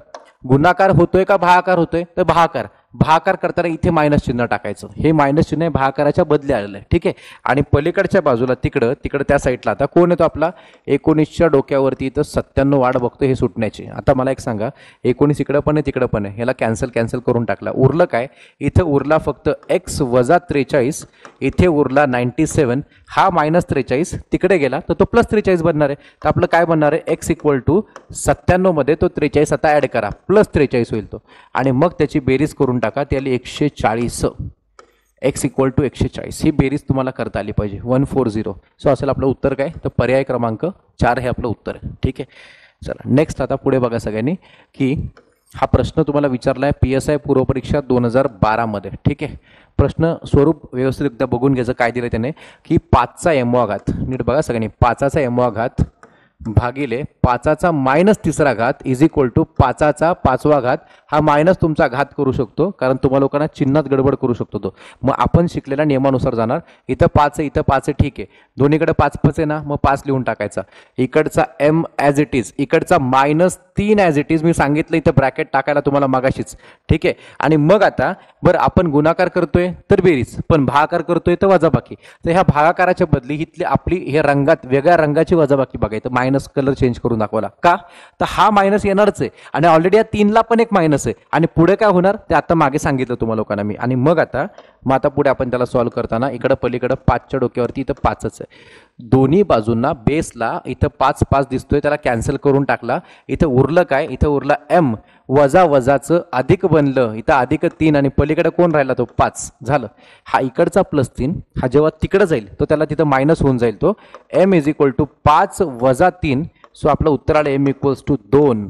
गुणाकार होतोय का भागाकार होतोय, तर भागाकार करताना इथे मायनस चिन्ह टाकायचं. हे मायनस चिन्ह भागाकाराच्या बदले आलेलं आहे. ठीक आहे. आणि पलीकडच्या बाजूला तिकडं त्या साईडला आता कोण येतो आपला, 19च्या डोक्यावरती इथं 97 वाढ बघतो हे सुटण्याची. आता मला एक सांगा, 19 इकडं पण आहे तिकडं पण आहे, ह्याला कॅन्सल करून टाकला. उरलं काय, इथं उरला फक्त x वजा 43, इथे उरला 97. हा -43 तिकडे गेला तर तो +43 बनणार आहे. तर आपलं काय बनणार आहे, x इक्वल टू 97 मध्ये तो 43 आता ऍड करा, +43 होईल तो, आणि मग त्याची बेरीज करून टाका, त्याला 140. एक्स इक्वल टू 140 ही बेरीज तुम्हाला करता आली पाहिजे 140. सो असेल आपलं उत्तर काय तर पर्याय क्रमांक 4 हे आपलं उत्तर आहे. ठीक आहे. चला नेक्स्ट आता पुढे बघा सगळ्यांनी की हा प्रश्न तुम्हाला विचारला आहे PSI पूर्वपरीक्षा 2012 मध्ये. ठीक आहे. प्रश्न स्वरूप व्यवस्थित एकदा बघून घ्यायचं काय दिलं त्याने की 5चा m वा घात नीट बघा सगळ्यांनी 5चा m वा घात भागिले 5चा -3रा घात इज इक्वल टू 5चा 5वा घात. हा मायनस तुमचा घात करू शकतो कारण तुम्हाला लोकांना चिन्हात गडबड करू शकतो तो. मग आपण शिकलेल्या नियमानुसार जाणार. इथं 5 आहे इथं 5 आहे ठीक आहे दोन्हीकडे 5 5 आहे ना मग 5 लिहून टाकायचा. इकडचा m ॲज इट इज इकडचा -3 ॲज इट इज मी सांगितलं इथं ब्रॅकेट टाकायला तुम्हाला मागाशीच. ठीक आहे. आणि मग आता बरं आपण गुणाकार करतोय तर बेरीज पण भागाकार करतोय तर वजाबाकी. तर ह्या भागाकाराच्या बदली इथली आपली हे रंगात वेगळ्या रंगाची वजाबाकी बघायचं मायनस कलर चेंज करून दाखवला का तर हा मायनस येणारच आहे आणि ऑलरेडी या 3ला पण एक मायनस आहे आणि पुढे काय होणार ते आता मागे सांगितलं तुम्हाला लोकांना मी. आणि मग आता पुढे आपण त्याला सॉल्व्ह करताना इकडं पलीकडं 5च्या डोक्यावरती इथं 5च आहे. दोन्ही बाजूंना बेसला इथं 5 5 दिसतोय त्याला कॅन्सल करून टाकला. इथं उरलं काय इथं उरला m वजा वजाचं अधिक बनलं इथं अधिक 3 आणि पलीकडे कोण राहिला तो 5 झालं. हा इकडचा +3 हा जेव्हा तिकडे जाईल तो त्याला तिथं मायनस होऊन जाईल तो m इज इक्वल टू 5 वजा 3. सो आपलं उत्तर आलं m इक्वल्स टू 2.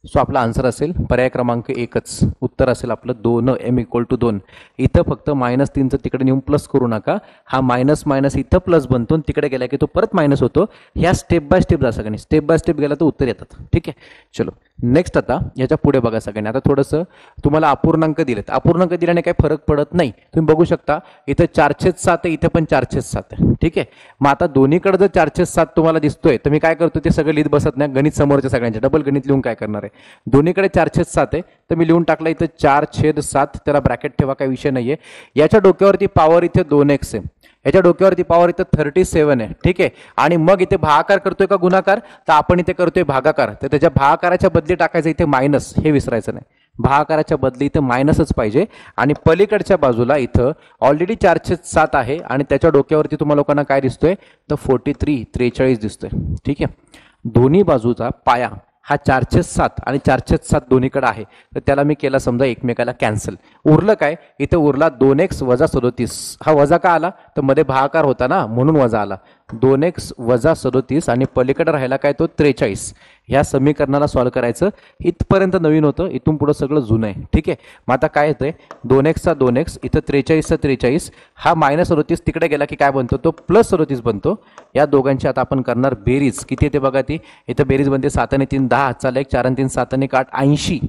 सो आपला आन्सर असेल पर्याय क्रमांक 1च उत्तर असेल आपलं 2 m इक्वल टू 2. इथं फक्त -3चं तिकडे नेऊन प्लस करू नका. हा मायनस मायनस इथं प्लस बनतो तिकडे गेला की तो परत मायनस होतो. ह्या स्टेप बाय स्टेप जा सगळ्यांनी स्टेप बाय स्टेप गेला तर उत्तर येतात. ठीक आहे. चलो नेक्स्ट आता याच्या पुढे बघा सगळ्यांनी. आता थोडंसं तुम्हाला अपूर्णांक दिलेत. अपूर्णांक दिल्याने काही फरक पडत नाही. तुम्ही बघू शकता इथं 4/7 आहे इथं पण 4/7 आहे. ठीक आहे. मग आता दोन्हीकडे जर 4/7 तुम्हाला दिसतोय तर मी काय करतो ते सगळं लिहित बसत नाही. गणित समोरच्या सगळ्यांचे डबल गणित लिहून काय करणार आहे. दोन्हीकडे 4/7 आहे तर मी लिहून टाकला इथं 4/7 त्याला ब्रॅकेट ठेवा काही विषय नाहीये. याच्या डोक्यावरती पॉवर इथे 2x आहे याच्या डोक्यावरती पॉवर इथं 37 आहे. ठीक आहे. आणि मग इथे भागाकार करतोय का गुणाकार तर आपण इथे करतोय भागाकार तर त्याच्या भागाकाराच्या बदली टाकायचं इथे मायनस हे विसरायचं नाही. भागाकाराच्या बदली इथं मायनसच पाहिजे. आणि पलीकडच्या बाजूला इथं ऑलरेडी 4/7 आहे आणि त्याच्या डोक्यावरती तुम्हाला लोकांना काय दिसतोय तर 43 दिसतोय. ठीक आहे. दोन्ही बाजूचा पाया हा 4/7 आणि 4/7 दोन्हीकडे आहे तर त्याला मी केला समजा एकमेकाला कॅन्सल. उरलं काय इथं उरला 2x वजा 37. हा वजा का आला तर मध्ये भागाकार होता ना म्हणून वजा आला. 2x वजा 37 आणि पलीकडे राहिला काय तो 43. ह्या समीकरणाला सॉल्व्ह करायचं. इथपर्यंत नवीन होतं इथून पुढे सगळं जुनं आहे. ठीक आहे. मग आता काय येतंय 2x चा 2x इथं 43चा 43 हा -37 तिकडे गेला की काय बनतो तो +37 बनतो. या दोघांची आता आपण करणार बेरीज. किती येते बघा ती इथं बेरीज बनते 7 आणि 3 10 हातचा लेख 4 आणि 3 7 आणि 8 80.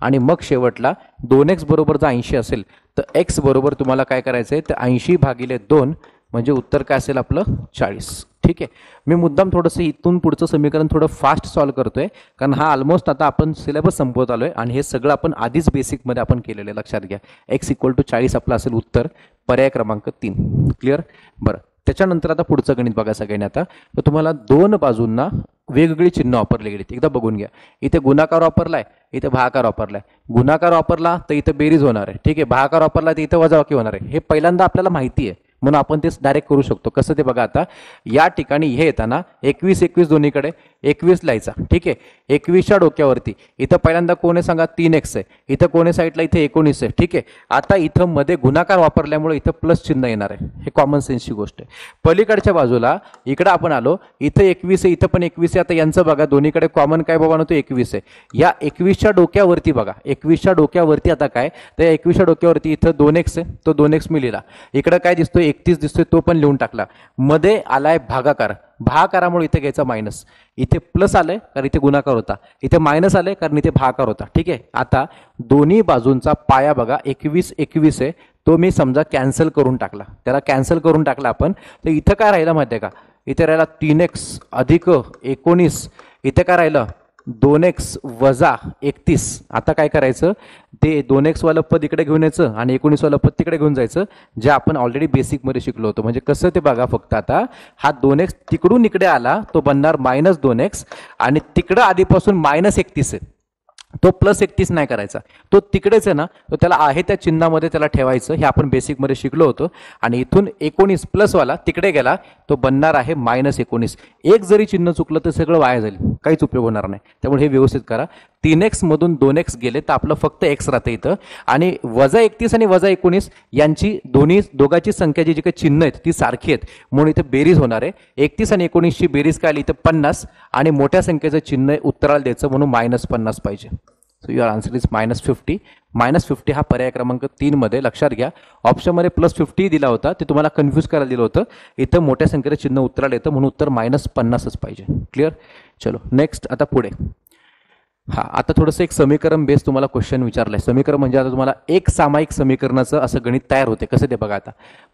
आणि मग शेवटला 2x बरोबर जर 80 असेल तर x बरोबर तुम्हाला काय करायचंय तर 80/2 म्हणजे उत्तर काय असेल आपलं 40. ठीक आहे. मी मुद्दाम थोडंसं इथून पुढचं समीकरण थोडं फास्ट सॉल्व्ह करतोय कारण हा ऑलमोस्ट आता आपण सिलेबस संपवत आलोय आणि हे सगळं आपण आधीच बेसिकमध्ये आपण केलेलं आहे. लक्षात घ्या x इक्वल टू 40 आपलं असेल उत्तर पर्याय क्रमांक 3. क्लिअर. बरं त्याच्यानंतर आता पुढचं गणित बघा सगळ्यांनी. आता तर तुम्हाला दोन बाजूंना वेगवेगळी चिन्ह वापरली गेलीत. एकदा बघून घ्या. इथे गुणाकार वापरलाय इथे भागाकार वापरलाय. गुणाकार वापरला तर इथं बेरीज होणार आहे. ठीक आहे. भागाकार वापरला तर इथं वजाबाकी होणार आहे. हे पहिल्यांदा आपल्याला माहिती आहे म्हणून आपण ते डायरेक्ट करू शकतो. कसं ते बघा. आता या ठिकाणी हे येताना 21 दोन्हीकडे 21 लिहायचा. ठीक आहे. 21च्या डोक्यावरती इथं पहिल्यांदा कोण आहे सांगा 3x आहे. इथं कोणी साईडला इथे 19 आहे. ठीक आहे. आता इथं मध्ये गुणाकार वापरल्यामुळे इथं प्लस चिन्ह येणार आहे. हे कॉमन सेन्सची गोष्ट आहे. पलीकडच्या बाजूला इकडे आपण आलो इथं 21 आहे इथं पण 21 आहे. आता यांचं बघा दोन्हीकडे कॉमन काय बाबा नव्हतं 21 आहे. या 21च्या डोक्यावरती बघा 21च्या डोक्यावरती आता काय तर 21च्या डोक्यावरती इथं 2x आहे तो 2x मी लिहिला. इकडे काय दिसतोय 31 दिसतोय तो पण लिहून टाकला. मध्ये आलाय भागाकार. भागाकारामुळे इथे घ्यायचा मायनस. इथे प्लस आलंय कारण इथे गुणाकार होता. इथे मायनस आलंय कारण इथे भागाकार होता. ठीक आहे. आता दोन्ही बाजूंचा पाया बघा 21 आहे तो मी समजा कॅन्सल करून टाकला. त्याला कॅन्सल करून टाकला आपण तर इथं काय राहिलं माहिती आहे का इथे राहिला 3x अधिक 19. इथे काय राहिलं 2x वजा 31. आता काय करायचं ते 2x वालं पद इकडे घेऊन यायचं आणि 19 वालं पद तिकडे घेऊन जायचं जे आपण ऑलरेडी बेसिकमध्ये शिकलो होतो. म्हणजे कसं ते बघा फक्त आता हा 2x तिकडून इकडे आला तो बनणार -2x आणि तिकडं आधीपासून -31 आहे तो +31 नाही करायचा. तो तिकडेच आहे ना तो त्याला आहे त्या चिन्हामध्ये त्याला ठेवायचं. हे आपण बेसिकमध्ये शिकलो होतो. आणि इथून 19 प्लसवाला तिकडे गेला तो बनणार आहे -19. एक जरी चिन्ह चुकलं तर सगळं वाया जाईल काहीच उपयोग होणार नाही. त्यामुळे हे व्यवस्थित करा. 3x मधून 2x गेले तर आपलं फक्त x राहतं इथं, आणि -31 आणि -19 यांची दोघांची संख्या जी काही चिन्ह आहेत ती सारखी आहेत, म्हणून इथे बेरीज होणार आहे. 31 आणि 19 ची बेरीज काय आली इथं 50, आणि मोठ्या संख्येचं चिन्ह उत्तराला द्यायचं म्हणून -50 पाहिजे. So your answer is -50. -50 हा पर्याय क्रमांक 3 मध्ये. लक्षात घ्या, ऑप्शनमध्ये +50 दिला होता, ते तुम्हाला कन्फ्यूज करायला दिलं होतं. इथं मोठ्या संख्येचं चिन्ह उत्तराला येतं म्हणून उत्तर -50च पाहिजे. क्लिअर. चलो नेक्स्ट. आता पुढे आता थोडंसं एक समीकरण बेस तुम्हाला क्वेश्चन विचारलंय. समीकरण म्हणजे आता तुम्हाला एक सामायिक समीकरणाचं असं गणित तयार होते. कसं ते बघा. आता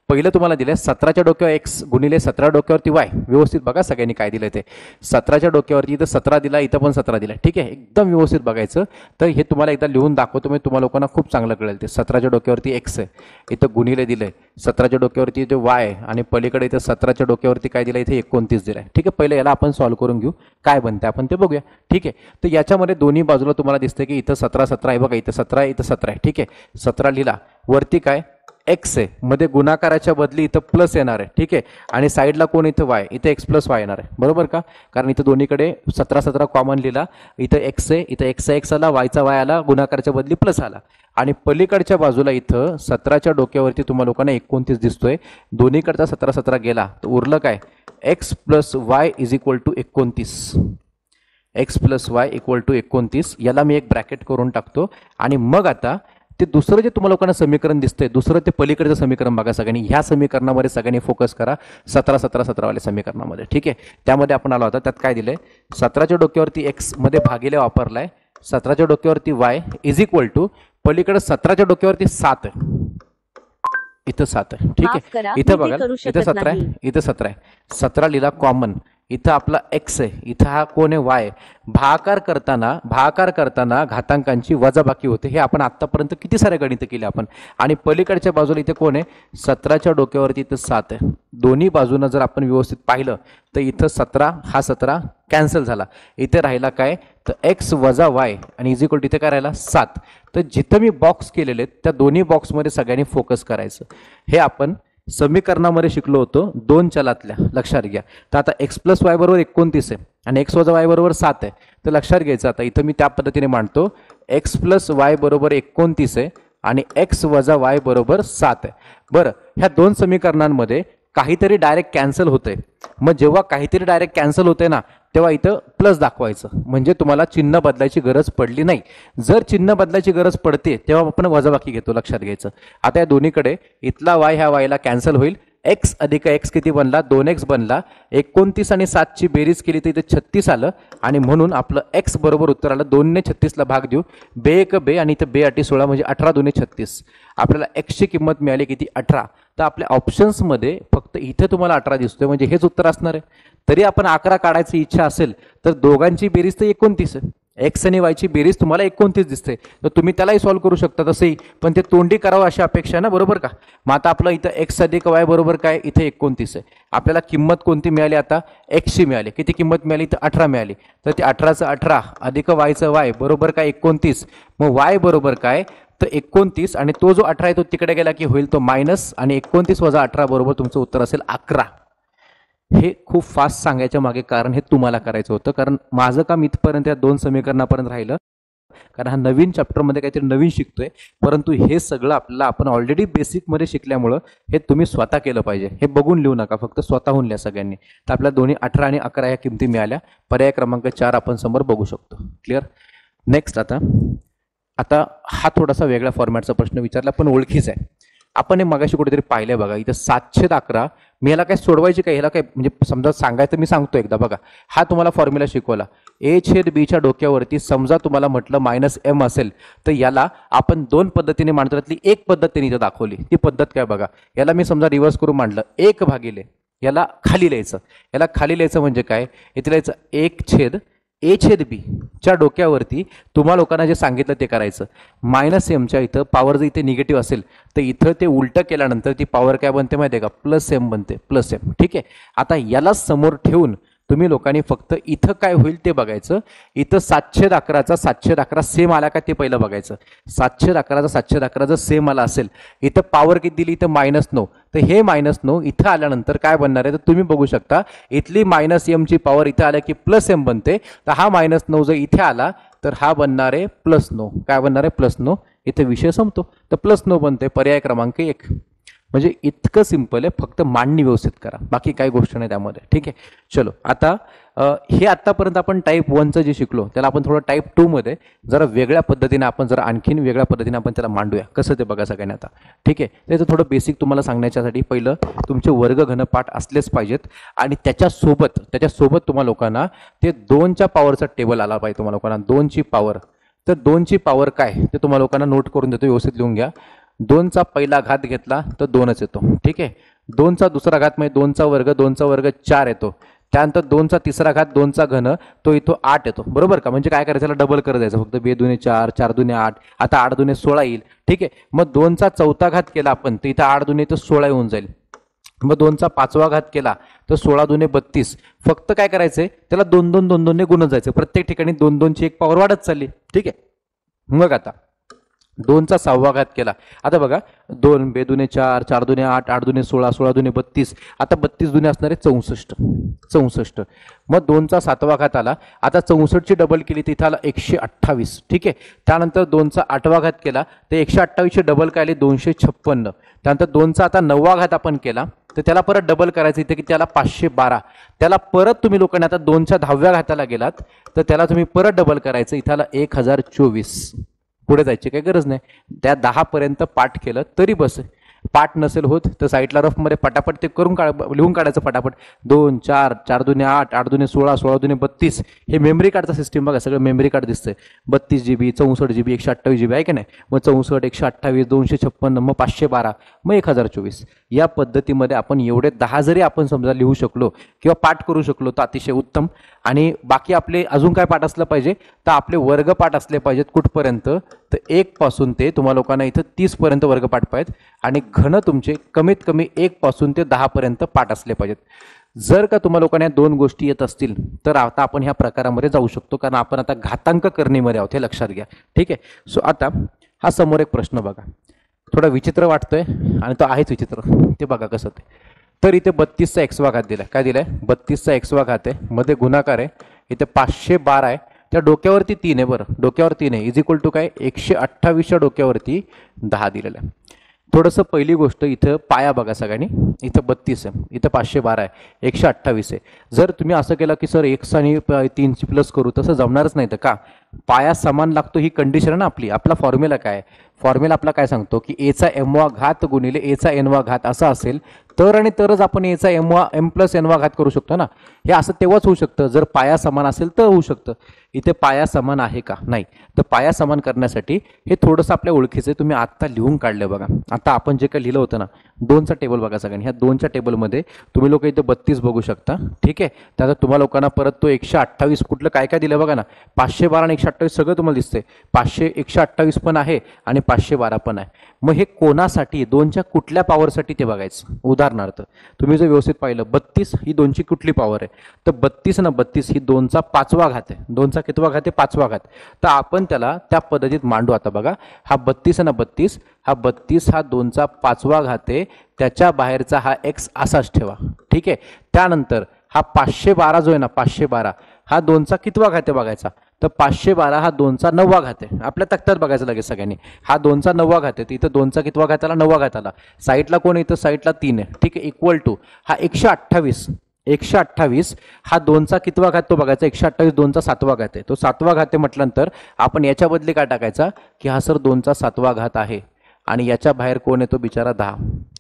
पहिलं तुम्हाला दिलंय 17च्या डोक्यावर x गुणिले 17 डोक्यावरती y. व्यवस्थित बघा सगळ्यांनी काय दिलंय ते. 17च्या डोक्यावरती इथं 17 दिला, इथं पण 17 दिला. ठीक आहे, एकदम व्यवस्थित बघायचं. तर हे तुम्हाला एकदा लिहून दाखवतो मी, तुम्हाला लोकांना खूप चांगलं कळेल. ते 17च्या डोक्यावरती x आहे, इथं गुणिले दिलंय. 17च्या डोक्यावरती इथे y आहे, आणि पलीकडे इथं 17च्या डोक्यावरती काय दिलं, इथे 29 दिलाय. ठीक आहे, पहिलं याला आपण सॉल्व्ह करून घेऊ, काय बनते आपण ते बघूया. ठीक आहे, तर याच्यामध्ये दोन्ही बाजूला तुम्हाला दिसतंय की इथं 17 आहे बघा, इथं 17 आहे, इथं 17 आहे. ठीक आहे, 17 लिहिला. वरती काय x आहे, मध्ये गुणाकाराच्या बदली इथं प्लस येणार आहे. ठीक आहे, आणि साईडला कोण इथं y, इथं x + y येणार आहे. बरोबर का, कारण इथं दोन्हीकडे 17 कॉमन लिहिला. इथं x आहे, इथं x आला, y आला, गुणाकाराच्या बदली प्लस आला. आणि पलीकडच्या बाजूला इथं 17च्या डोक्यावरती तुम्हाला लोकांना 29 दिसतोय. दोन्हीकडचा 17 गेला तर उरलं काय, x + y = 29. x + y = 29. याला मी एक ब्रॅकेट करून टाकतो. आणि मग आता ते दुसरं जे तुम्हाला लोकांना समीकरण दिसतंय, दुसरं ते पलीकडचं समीकरण बघा सगळ्यांनी. ह्या समीकरणामध्ये सगळ्यांनी फोकस करा, 17 वाल्या समीकरणामध्ये. ठीक आहे, त्यामध्ये आपण आलो होता. त्यात काय दिलंय, 17च्या डोक्यावरती x मध्ये भागिले वापरलाय, 17च्या डोक्यावरती y = पलीकडे 17च्या डोक्यावरती 7 आहे, इथं 7 आहे. ठीक आहे, इथं बघा, इथं 17 आहे, इथं 17 आहे. 17 लिहिला कॉमन. इथं आपला x आहे, इथं हा कोण आहे, y. भागाकार करताना घातांकांची वजाबाकी होते. हे आपण आतापर्यंत किती सारे गणित केले आपण. आणि पलीकडच्या बाजूला इथे कोण आहे, 17च्या डोक्यावरती इथं 7 आहे. दोन्ही बाजूनं जर आपण व्यवस्थित पाहिलं तर इथं 17 हा 17 कॅन्सल झाला. इथे राहिला काय, तर x - y आणि = इथे काय राहिला 7. तर जिथं मी बॉक्स केलेले आहेत त्या दोन्ही बॉक्समध्ये सगळ्यांनी फोकस करायचं. हे आपण समीकरणामध्ये शिकलो होतो 2 चलातल्या. लक्षात घ्या. तर आता x + y = 29 आहे आणि x - y = 7 आहे. तर लक्षात घ्यायचं, आता इथं मी त्या पद्धतीने मांडतो, x + y = 29 आहे आणि x - y = 7 आहे. बरं, ह्या दोन समीकरणांमध्ये काहीतरी डायरेक्ट कॅन्सल होतंय. मग जेव्हा काहीतरी डायरेक्ट कॅन्सल होतंय ना, तेव्हा इथं प्लस दाखवायचं, म्हणजे तुम्हाला चिन्ह बदलायची गरज पडली नाही. जर चिन्ह बदलायची गरज पडते तेव्हा आपण वजाबाकी घेतो. लक्षात घ्यायचं. आता या दोन्हीकडे इथला y ह्या y ला कॅन्सल होईल. x + x किती बनला, 2x बनला. 29 आणि 7 ची बेरीज केली तर इथे 36 आलं, आणि म्हणून आपलं x बरोबर उत्तर आलं. 2 ने 36 ला भाग देऊ, 2 × 2 आणि इथं 2 × 8 = 16, म्हणजे 18 × 2 = 36. आपल्याला x ची किंमत मिळाली किती, 18. तर आपल्या ऑप्शन्समध्ये फक्त इथे तुम्हाला 18 दिसतोय, म्हणजे हेच उत्तर असणार आहे. तरी आपण 11 काढायची इच्छा असेल तर दोघांची बेरीज तर 29 आहे. x आणि y ची बेरीज तुम्हाला 29 दिसते, तर तुम्ही त्यालाही सॉल्व्ह करू शकता तसंही, पण ते तोंडी करावं अशी अपेक्षा आहे ना, बरोबर का. मग आता आपलं इथं x + y बरोबर काय, इथे 29 आहे. आपल्याला किंमत कोणती मिळाली, आता x ची मिळाली. किती किंमत मिळाली, तर 18 मिळाली. तर ते 18चं 18 अधिक y चं y बरोबर काय, 29. मग y बरोबर काय, तर 29, आणि तो जो 18 आहे तो तिकडे गेला की होईल तो मायनस, आणि 29 - 18 बरोबर तुमचं उत्तर असेल 11. हे खूप फास्ट सांगायच्या मागे कारण हे तुम्हाला करायचं होतं, कारण माझं काम इथपर्यंत या 2 समीकरणापर्यंत राहिलं, कारण हा नवीन चॅप्टरमध्ये काहीतरी नवीन शिकतोय. परंतु हे सगळं आपल्याला आपण ऑलरेडी बेसिकमध्ये शिकल्यामुळं हे तुम्ही स्वतः केलं पाहिजे. हे बघून लिहू नका, फक्त स्वतःहून लिहा सगळ्यांनी. तर आपल्या दोन्ही 18 आणि 11 या किमती मिळाल्या. पर्याय क्रमांक 4 आपण समोर बघू शकतो. क्लिअर. नेक्स्ट. आता हा थोडासा वेगळ्या फॉर्मॅटचा प्रश्न विचारला, पण ओळखीचा आहे. आपण हे मगाशी कुठेतरी पाहिलंय बघा, इथं 711. मी याला काय सोडवायची काय, ह्याला काय म्हणजे समजा सांगायचं, मी सांगतो एकदा बघा. हा तुम्हाला फॉर्म्युला शिकवला. a/b डोक्यावरती समजा तुम्हाला म्हटलं -m असेल, तर याला आपण 2 पद्धतीने मांडतो. त्यातली एक पद्धत त्यांनी इथं दाखवली. ती पद्धत काय बघा, याला मी समजा रिव्हर्स करून मांडलं, 1/, याला खाली लिहायचं. याला खाली लिहायचं म्हणजे काय, इथे लिहायचं 1/a/b च्या डोक्यावरती तुम्हा लोकांना जे सांगितलं ते करायचं. -m च्या इथं पॉवर जर इथे निगेटिव्ह असेल तर इथं ते उलटं केल्यानंतर ती पॉवर काय बनते माहिती आहे का, +m बनते, +m. ठीक आहे. आता याला समोर ठेवून तुम्ही लोकांनी फक्त इथं काय होईल ते बघायचं. इथं 711चा 711 सेम आला का ते पहिलं बघायचं. 711चा 711 जर सेम आला असेल, इथं पॉवर किती दिली, इथं -9, तर हे -9 इथं आल्यानंतर काय बनणार आहे, तर तुम्ही बघू शकता इथली -m ची पॉवर इथं आल्या की +m बनते. तर हा -9 जर इथे आला तर हा बनणार आहे +9. काय बनणार आहे? +9. इथे विषय संपतो. तर +9 बनते, पर्याय क्रमांक 1. म्हणजे इतकं सिंपल आहे, फक्त मांडणी व्यवस्थित करा, बाकी काही गोष्ट नाही त्यामध्ये. ठीक आहे, चलो. आता हे आत्तापर्यंत आपण टाईप 1चं जे शिकलो त्याला आपण थोडं टाईप 2 मध्ये जरा वेगळ्या पद्धतीने आपण जरा आणखीन वेगळ्या पद्धतीने आपण त्याला मांडूया. कसं ते बघा सगळ्यांनी आता. ठीक आहे, त्याचं थोडं बेसिक तुम्हाला सांगण्यासाठी पहिलं तुमचे वर्ग घनपाठ असलेच पाहिजेत आणि त्याच्यासोबत तुम्हा लोकांना ते 2च्या पॉवरचा टेबल आला पाहिजे. तुम्हाला लोकांना 2ची पॉवर. तर 2ची पॉवर काय ते तुम्हाला लोकांना नोट करून देतो, व्यवस्थित लिहून घ्या. 2चा पहिला घात घेतला तर 2च येतो. ठीक आहे, 2चा दुसरा घात म्हणजे 2चा वर्ग 4 येतो. त्यानंतर 2चा तिसरा घात 2चा घन तो इथं 8 येतो. बरोबर का? म्हणजे काय करायचं, त्याला डबल करत जायचं. फक्त 2 दुणे 4, 4 दुणे 8, आता 8 दुणे 16 येईल. ठीक आहे, मग 2चा चौथा घात केला आपण तर इथं 8 दुणे तर 16 येऊन जाईल. मग 2चा पाचवा घात केला तर 16 दुणे 32. फक्त काय करायचंय, त्याला 2 2 2 2 ने गुणत जायचं. प्रत्येक ठिकाणी 2 2ची एक पॉवर वाढत चालली. ठीक आहे, मग आता 2चा सहावा घात केला. आता बघा 2 2 दुणे 4, 4 दुणे 8, 8 दुणे 16, 16 दुणे 32. आता 32 दुणे असणार आहे 64. मग 2चा सातवा घात आला. आता 64ची डबल केली तर इथं आला 128. ठीक आहे, त्यानंतर 2चा आठवा घात केला तर 128ची डबल काय आली 256. त्यानंतर 2चा आता 9वा घात आपण केला तर त्याला परत डबल करायचं इथे की त्याला 512. त्याला परत तुम्ही लोकांनी आता 2च्या 10व्या घाताला गेलात तर त्याला तुम्ही परत डबल करायचं, इथं आला 1024. पुढे जायची काही गरज नाही. त्या 10 पर्यंत पाठ केलं तरी बस. पाठ नसेल होत तर साईडला रफमध्ये पटापट ते करून लिहून काढायचं पटापट. 2 4, 4 दुणे 8, 8 दुणे 16, 16 दुणे 32. हे मेमरी कार्डचा सिस्टीम बघा, सगळं मेमरी कार्ड दिसतंय. 32 GB, 64 GB, 128 GB आहे की नाही. मग 64, 128, 256, मग 512, मग 1024. या पद्धतीमध्ये आपण एवढे 10 जरी आपण समजा लिहू शकलो किंवा पाठ करू शकलो तर अतिशय उत्तम. आणि बाकी आपले अजून काय पाठ असलं पाहिजे तर आपले वर्ग पाठ असले पाहिजेत. कुठपर्यंत तर 1 पासून ते तुम्हाला लोकांना इथं 30 पर्यंत वर्ग पाठ पाहिजेत आणि घन तुमचे कमीत कमी 1 पासून ते 10 पर्यंत पाठ असले पाहिजेत. जर का तुम्हाला लोकांना 2 गोष्टी येत असतील तर आता आपण ह्या प्रकारामध्ये जाऊ शकतो, कारण आपण आता घातांक करणीमध्ये आहोत, हे लक्षात घ्या. ठीक आहे, सो आता हा समोर एक प्रश्न बघा, थोडा विचित्र वाटतोय आणि तो आहेच विचित्र. ते बघा कसं ते. तर इथे 32चा x घात दिलाय. काय दिलाय? 32चा x घात आहे, मध्ये गुणाकार आहे, इथे 512 आहे, त्या डोक्यावरती 3 आहे. बरं, डोक्यावर 3 आहे, इज इक्वल टू काय 128च्या डोक्यावरती 10 दिलेलं आहे. थोडंसं पहिली गोष्ट इथं पाया बघा सगळ्यांनी. इथं 32 आहे, इथं 512 आहे, 128 आहे. जर तुम्ही असं केलं की सर 1 आणि 3 प्लस करू, तसं जमणारच नाही. तर का? पाया समान लागतो ही कंडिशन आहे ना आपली. आपला फॉर्म्युला काय? फॉर्म्युला आपला काय सांगतो की a चा m वा घात गुणिले a चा n वा घात असा असेल तर आणि तरच आपण a चा m प्लस n वा घात करू शकतो ना. हे असं तेव्हाच होऊ शकतं जर पाया समान असेल तर होऊ शकतं. इथे पाया समान आहे का? नाही. तर पाया समान करण्यासाठी हे थोडंसं आपल्या ओळखीचं तुम्ही आत्ता लिहून काढलं बघा. आता आपण जे काही लिहिलं होतं ना 2चा टेबल बघा सगळ्यांनी. ह्या 2च्या टेबलमध्ये तुम्ही लोक इथे 32 बघू शकता. ठीक आहे, त्याचा तुम्हाला लोकांना परत तो 128 कुठलं काय काय दिलं बघा ना. 512 आणि 128 सगळं तुम्हाला दिसतंय. 128 पण आहे आणि 512 पण आहे. मग हे कोणासाठी 2च्या कुठल्या पॉवरसाठी ते बघायचं. उदाहरणार्थ तुम्ही जर व्यवस्थित पाहिलं 32 ही 2ची कुठली पॉवर आहे तर 32 ना 32 ही 2चा 5वा घात आहे. 2चा कितवा घात आहे? 5वा घात. तर आपण त्याला त्या पद्धतीत मांडू. आता बघा हा 32 ना 32 हा 32 हा 2चा 5वा घात आहे, त्याच्या बाहेरचा हा x असाच ठेवा. ठीक आहे, त्यानंतर हा 512 जो आहे ना 512 हा 2चा कितवा घात आहे बघायचा. तर 512 हा 2चा 9वा घात आहे. आपल्या तक्त्यात बघायचं लगेच सगळ्यांनी. हा 2चा 9वा घात आहे, तिथं 2चा कितवा घात आला? 9वा घात आला. साईडला कोण आहे? इथं साईडला 3 आहे. ठीक आहे, इक्वल टू हा 128 हा 2चा कितवा घात तो बघायचा. 128 2चा 7वा घात आहे. तो 7वा घात आहे म्हटल्यानंतर आपण याच्या बदली काय टाकायचा की हा सर 2चा 7वा घात आहे आणि याच्या बाहेर कोण येतो बिचारा 10.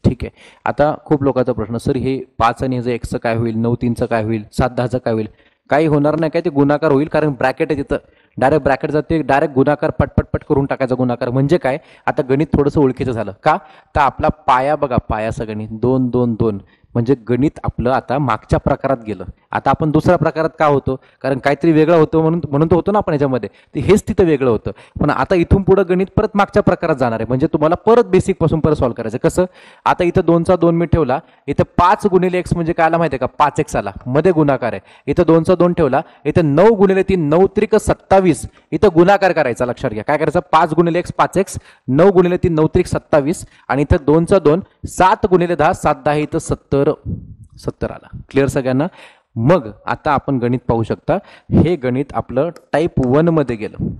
ठीक आहे, आता खूप लोकांचा प्रश्न, सर हे 5 आणि ह्याचं 1चं काय होईल, 9 3चं काय होईल, 7 10चं काय होईल? काही होणार नाही, काय ते गुणाकार होईल, कारण ब्रॅकेट आहे तिथं. डायरेक्ट ब्रॅकेट जाते, डायरेक्ट गुणाकार पटपट करून टाकायचा गुणाकार. म्हणजे काय आता गणित थोडंसं ओळखीचं झालं का? तर आपला पाया बघा, पाया सगळ्यांनी 2 2 2 म्हणजे गणित आपलं आता मागच्या प्रकारात गेलं. आता आपण दुसऱ्या प्रकारात का होतो? कारण काहीतरी वेगळं होतं म्हणून तो होतो ना आपण याच्यामध्ये. ते हेच तिथं वेगळं होतं. पण आता इथून पुढे गणित परत मागच्या प्रकारात जाणार आहे. म्हणजे तुम्हाला परत बेसिक पासून परत सॉल्व्ह करायचं. कसं? आता इथं 2चा 2 मी ठेवला, इथं 5 गुणिले x म्हणजे काय आला माहिती आहे का? 5x आला, मध्ये गुणाकार आहे. इथं 2चा 2 ठेवला, इथं 9 गुणिले 3 9 त्रिक 27, इथं गुणाकार करायचा. लक्षात घ्या काय करायचं? 5 गुणिले x 5x, 9 गुणिले 3 9 त्रिक 27 आणि इथं 2चा 2 7 गुणिले 10 7 10 इथं 70 आला. क्लिअर सगळ्यांना? मग आता आपण गणित पाहू शकता, हे गणित आपलं टाईप 1 मध्ये गेलं.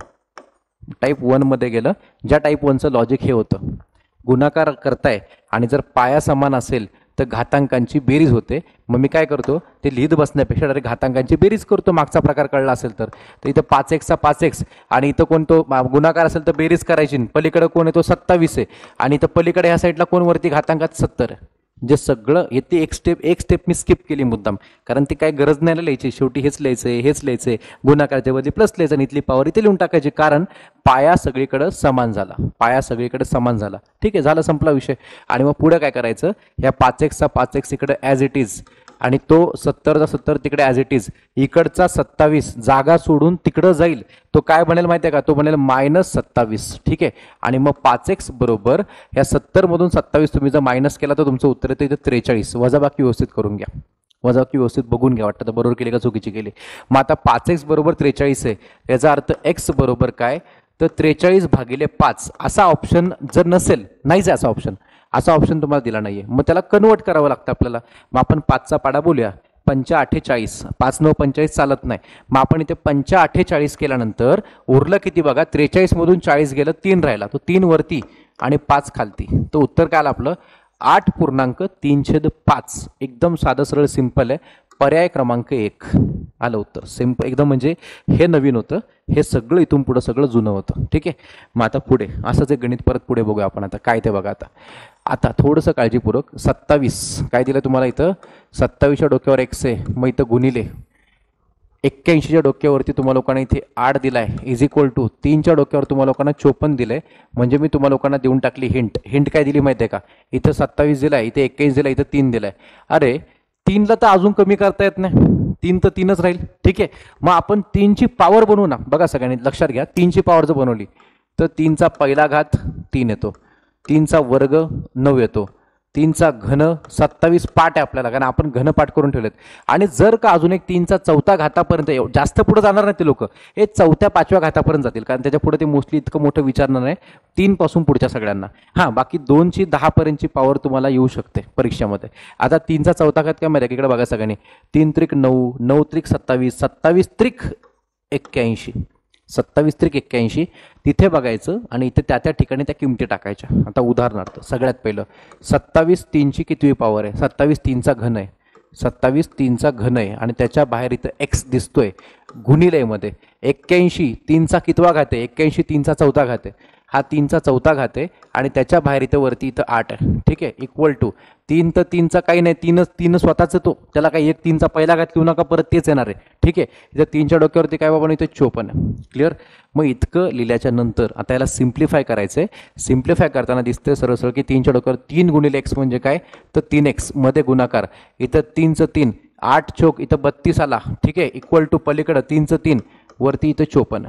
टाईप 1 मध्ये गेलं. ज्या टाईप 1चं लॉजिक हे होतं, गुणाकार करताय आणि जर पाया समान असेल तर घातांकांची बेरीज होते. मग मी काय करतो, ते लिहित बसण्यापेक्षा डायरेक्ट घातांकांची बेरीज करतो. मागचा प्रकार कळला असेल तर इथं 5x 5x आणि इथं कोणतो गुणाकार असेल तर बेरीज करायची. पलीकडे कोण आहे, तो 27 आहे आणि इथं पलीकडे ह्या साईडला कोण वरती घातांकात 70 आहे. जे सगळं येते एक स्टेप मी स्किप केली मुद्दाम, कारण ती काय गरज नाही लिहायची. शेवटी हेच लिहायचंय गुणाकारच्या बदली प्लस लिहायचं आणि इथली पॉवर इथे लिहून टाकायची, कारण पाया सगळीकडे समान झाला. ठीक आहे, झालं, संपला विषय. आणि मग पुढे काय करायचं, ह्या 5x 5x इकडे ॲज इट इज आणि तो 70 70 तिकडे ॲज इट इज. इकडचा 27 जागा सोडून तिकडं जाईल, तो काय बनेल माहिती आहे का, तो बनेल -27. ठीक आहे. आणि मग 5x बरोबर ह्या 70 मधून 27 तुम्ही जर मायनस केला तर तुमचं उत्तर येतं इथं 43. वजाबाकी व्यवस्थित करून घ्या, वजाबाकी व्यवस्थित बघून घ्या, वाटतं तर बरोबर केली का चुकीची केली. मग आता 5x बरोबर 43 आहे, याचा अर्थ x बरोबर काय, तर 43/5 असा ऑप्शन जर नसेल, नाहीच आहे असा ऑप्शन तुम्हाला दिला नाहीये, मग त्याला कन्वर्ट करावं लागतं आपल्याला. मग आपण 5चा पाडा बोलूया. 5×8 = 5 9 45 चालत नाही. मग आपण इथे 5×8 केल्यानंतर उरलं किती बघा, 43 मधून 40 गेलं, 3 राहिला, तो 3 वरती आणि 5 खालती. तर उत्तर काय आलं आपलं 8.3/5. एकदम साधं सरळ सिंपल आहे. पर्याय क्रमांक 1 आलं उत्तर. सिंपल एकदम, म्हणजे हे नवीन होतं, हे सगळं इथून पुढं सगळं जुनं होतं. ठीक आहे. मग आता पुढे असंच एक गणित परत पुढे बघूया आपण. आता काय ते बघा. आता थोडंसं काळजीपूर्वक 27 काय दिलं तुम्हाला इथं, 27च्या डोक्यावर x आहे, मग इथं गुणिले 81च्या डोक्यावरती तुम्हाला लोकांना इथे 8 दिलाय इज इक्वल टू 3च्या डोक्यावर तुम्हाला लोकांना 54 दिलंय. म्हणजे मी तुम्हाला लोकांना देऊन टाकली हिंट काय दिली माहिती आहे का, इथं 27 दिलाय, इथे 21 दिलाय, इथं 3 दिलाय. अरे 3ला तर अजून कमी करता येत नाही, 3 तर 3च राहील. ठीक आहे. मग आपण 3ची पॉवर बनवू ना. बघा सगळ्यांनी लक्षात घ्या, 3ची पॉवर जर बनवली तर 3चा पहिला घात 3 येतो, 3चा वर्ग 9 येतो, 3चा घन 27 पाठ आहे आपल्याला, कारण आपण घनपाठ करून ठेवलेत. आणि जर का अजून एक 3चा चौथा घातापर्यंत, जास्त पुढे जाणार नाही ते लोक, हे 4थ्या 5व्या घातापर्यंत जातील, कारण त्याच्या पुढे ते मोस्टली इतकं मोठं विचारणार नाही. 3 पासून पुढच्या सगळ्यांना. हां, बाकी 2ची 10 पर्यंतची पॉवर तुम्हाला येऊ शकते परीक्षेमध्ये. आता 3चा चौथा घात काय माहिती, इकडे बघा सगळ्यांनी, 3 त्रिक 9, 9 त्रिक 27, 27 त्रिक 81, 27 त्रिक 81 तिथे बघायचं आणि इथे त्या ठिकाणी त्या किमती टाकायच्या. आता उदाहरणार्थ सगळ्यात पहिलं 27 3ची कितवी पॉवर आहे, 27 3चा घन आहे, 27 3चा घन आहे आणि त्याच्या बाहेर इथं x दिसतोय गुणिले मध्ये 81 3चा कितवा घात आहे, 81 3चा चौथा घात आहे, हा 3चा चौथा घात आहे आणि त्याच्या बाहेर इथं वरती इथं 8 आहे. ठीक आहे. इक्वल टू 3 तर 3चा काही नाही, 3 स्वतःच तो, त्याला काही एक 3चा पहिला घात घेऊ नका, परत तेच येणार आहे. ठीक आहे. इथं 3च्या डोक्यावरती काय बाबा इथे 54 आहे. क्लिअर. मग इतकं लिहिल्याच्या नंतर आता याला सिम्प्लिफाय करायचंय. सिम्प्लिफाय करताना दिसतंय सरळ सरळ की 3च्या डोक्यावर 3 गुणिले x म्हणजे काय, तर 3x मध्ये गुणाकार, इथं 3चं 3, 8 चौक इथं 32 आला. ठीक आहे. इक्वल टू पलीकडं 3चं 3 वरती इथं 54.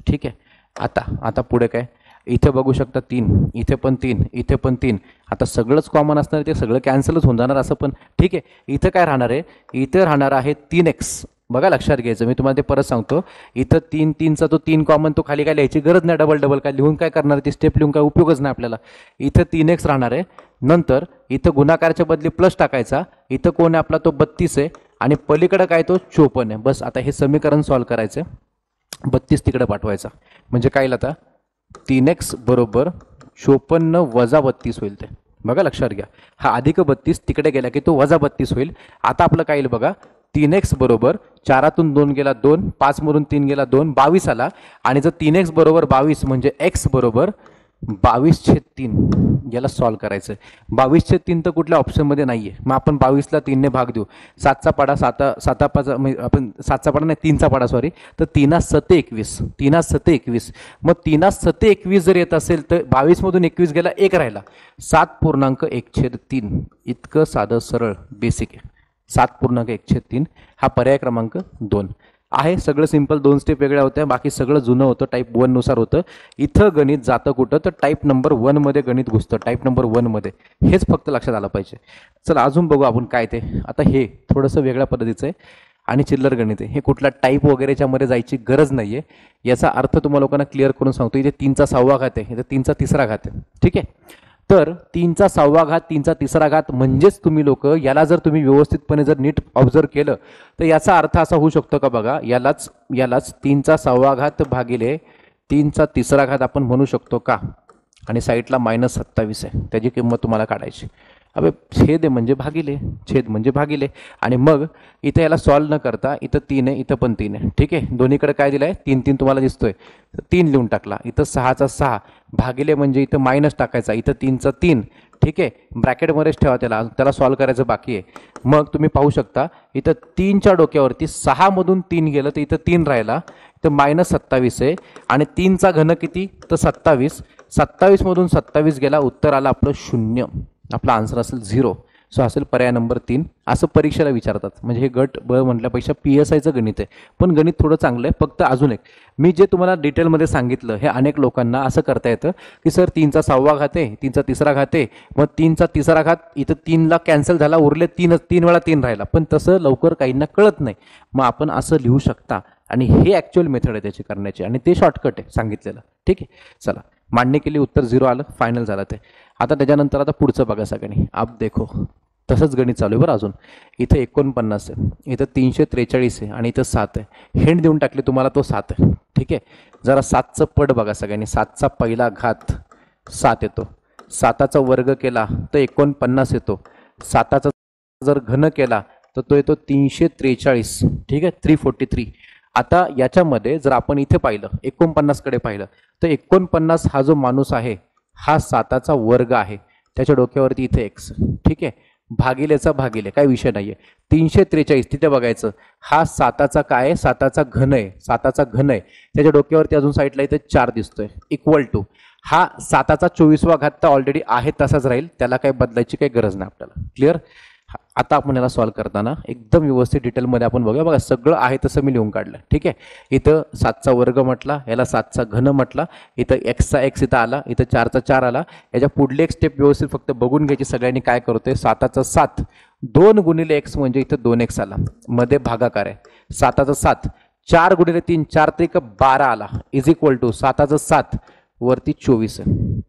ठीक आहे. आता पुढे काय, इथे बघू शकता 3, इथे पण 3, इथे पण 3. आता सगळंच कॉमन असणार, ते सगळं कॅन्सलच होऊन जाणार असं पण. ठीक आहे. इथं काय राहणार आहे, इथं राहणार आहे 3x. बघा लक्षात घ्यायचं, मी तुम्हाला ते परत सांगतो. इथं 3 3चा तो 3 कॉमन, तो खाली काय लिहायची गरज नाही, डबल काय लिहून काय करणार, ती स्टेप लिहून काय उपयोगच नाही आपल्याला. इथं 3x राहणार आहे. नंतर इथं गुणाकारच्या बदली प्लस टाकायचा, इथं कोण आहे आपला, तो 32 आहे आणि पलीकडे काय, तो 54 आहे. बस आता हे समीकरण सॉल्व्ह करायचं, 32 तिकडे पाठवायचा, म्हणजे काय आता 3x बरोबर 54 वजा 32 होईल. ते बघा लक्षात घ्या, हा अधिक 32 तिकडे गेला की तो वजा 32 होईल. आता आपलं काय येईल बघा, 3x बरोबर 4तून 2 गेला 2, 5 मधून 3 गेला 2, 22 आला. आणि जर 3x बरोबर 22 म्हणजे x बरोबर 22/3 याला सॉल्व्ह करायचं आहे. 22/3 तर कुठल्या ऑप्शनमध्ये नाहीये, मग आपण 22ला 3ने भाग देऊ. 7चा पाडा 7 5 आपण 7चा पाडा नाही 3चा पाडा सॉरी, तर 3×7 21, 3×7 21. मग 3×7 21 जर येत असेल तर 22 मधून 21 गेला, 1 राहिला, 7.1/3. इतकं साधं सरळ बेसिक आहे. 7.1/3 हा पर्याय क्रमांक 2 आहे. सगळं सिंपल, 2 स्टेप वेगळ्या होत्या, बाकी सगळं जुनं होतं, टाईप 1 नुसार होतं. इथं गणित जातं कुठं, तर टाईप नंबर 1 मध्ये गणित घुसतं, टाईप नंबर 1 मध्ये. हेच फक्त लक्षात आलं पाहिजे. चला अजून बघू आपण काय ते. आता हे थोडंसं वेगळ्या पद्धतीचं आहे आणि चिल्लर गणित आहे. हे कुठला टाईप वगैरेच्या मध्ये जायची गरज नाहीये. याचा अर्थ तुम्हाला लोकांना क्लिअर करून सांगतो. इथे 3चा 6वा घात आहे, इथे 3चा 3रा घात आहे. ठीक आहे. तर 3चा 6वा घात 3चा 3रा घात म्हणजेच तुम्ही लोक याला जर तुम्ही व्यवस्थितपणे जर नीट ऑब्झर्व केलं तर याचा अर्थ असा होऊ शकतो का बघा, यालाच 3चा 6वा घात भागिले 3चा 3रा घात आपण म्हणू शकतो का, आणि साईडला -27 आहे, त्याची किंमत तुम्हाला काढायची. अबे छेद म्हणजे भागिले, छेद म्हणजे भागिले. आणि मग इथे याला सॉल्व न करता इथं 3 आहे, इथं पण 3 आहे. ठीक आहे, दोन्हीकडे काय दिलंय 3 3 तुम्हाला दिसतोय, 3 लिहून टाकला. इथं 6चा 6 भागिले म्हणजे इथं मायनस टाकायचा, इथं 3चा 3. ठीक आहे, ब्रॅकेटमध्येच ठेवा, त्याला सॉल्व करायचं बाकी आहे. मग तुम्ही पाहू शकता इथं 3च्या डोक्यावरती 6 मधून 3 गेलं तर इथं 3 राहिला, इथं -27 आहे. आणि 3चा घन किती तर 27, 27 मधून 27 गेला, उत्तर आलं आपलं 0. आपला आन्सर असेल 0. सो असेल पर्याय नंबर 3. असं परीक्षेला विचारतात. म्हणजे हे गट ब म्हटल्यापेक्षा PSIचं गणित आहे, पण गणित थोडं चांगलं आहे. फक्त अजून एक मी जे तुम्हाला डिटेलमध्ये सांगितलं हे अनेक लोकांना असं करता येतं की सर 3चा 6वा घात आहे, 3चा 3रा घात आहे, मग 3चा 3रा घात इथं 3ला कॅन्सल झाला, उरले 3 वेळा 3 राहिला. पण तसं लवकर काहींना कळत नाही. मग आपण असं लिहू शकता, आणि हे ॲक्च्युअल मेथड आहे त्याची करण्याची, आणि ते शॉर्टकट आहे सांगितलेलं. ठीक आहे, चला मांडणी केली, उत्तर 0 आलं, फायनल झालं ते. आता त्याच्यानंतर आता पुढचं बघा सगळ्यांनी. आप देखो तसंच गणित चालू आहे बरं. अजून इथं 49 आहे, इथं 343 आहे, आणि इथं 7 आहे. हिंट देऊन टाकली तुम्हाला, तो 7 आहे. ठीक आहे, जरा 7चं पट बघा सगळ्यांनी. 7चा पहिला घात 7 येतो, 7चा वर्ग केला तर 49 येतो, 7चा जर घन केला तर तो येतो 343. ठीक आहे, 343. आता याच्यामध्ये जर आपण इथे पाहिलं 49 कडे पाहिलं तर 49 हा जो माणूस आहे हा 7चा वर्ग आहे, त्याच्या डोक्यावरती इथे x. ठीक आहे, भागिलेचा भागिले काय विषय नाहीये. 343 तिथे बघायचं, हा 7चा काय आहे, 7चा घन आहे, 7चा घन आहे, त्याच्या डोक्यावरती अजून साईडला इथे 4 दिसतोय, इक्वल टू हा 7चा 24वा घात तर ऑलरेडी आहे तसाच राहील, त्याला काही बदलायची काही गरज नाही आपल्याला. क्लिअर. आता आपण याला सॉल्व करताना एकदम व्यवस्थित डिटेलमध्ये आपण बघूया. बघा सगळं आहे तसं मी लिहून काढलं. ठीक आहे, इथं 7चा वर्ग म्हटला, याला 7चा घन म्हटला, इथं x इथं आला, इथं 4चा 4 आला. याच्या पुढली एक स्टेप व्यवस्थित फक्त बघून घ्यायची सगळ्यांनी. काय करतोय 7चा 7 2 गुणिले x म्हणजे इथं 2x आला, मध्ये भागाकार आहे. 7चा 7 4 गुणिले 3 4 त्रिक 12 आला, इज इक्वल टू 7चा 7 वरती 24 आहे.